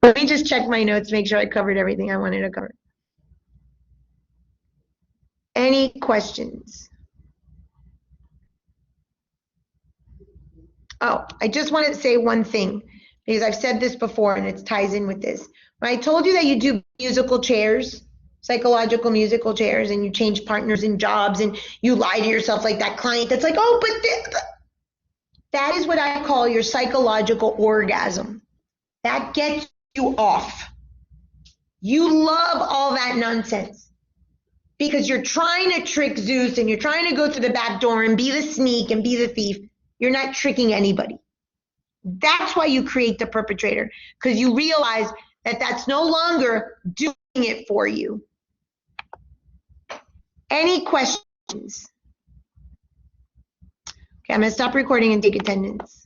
Let me just check my notes, make sure I covered everything I wanted to cover. Any questions? Oh, I just want to say one thing because I've said this before and it ties in with this. When I told you that you do musical chairs, psychological musical chairs, and you change partners and jobs and you lie to yourself like that client that's like, oh, but that is what I call your psychological orgasm. That gets you off. You love all that nonsense because you're trying to trick Zeus and you're trying to go through the back door and be the sneak and be the thief. You're not tricking anybody. That's why you create the perpetrator, because you realize that that's no longer doing it for you. Any questions? Okay, I'm going to stop recording and take attendance.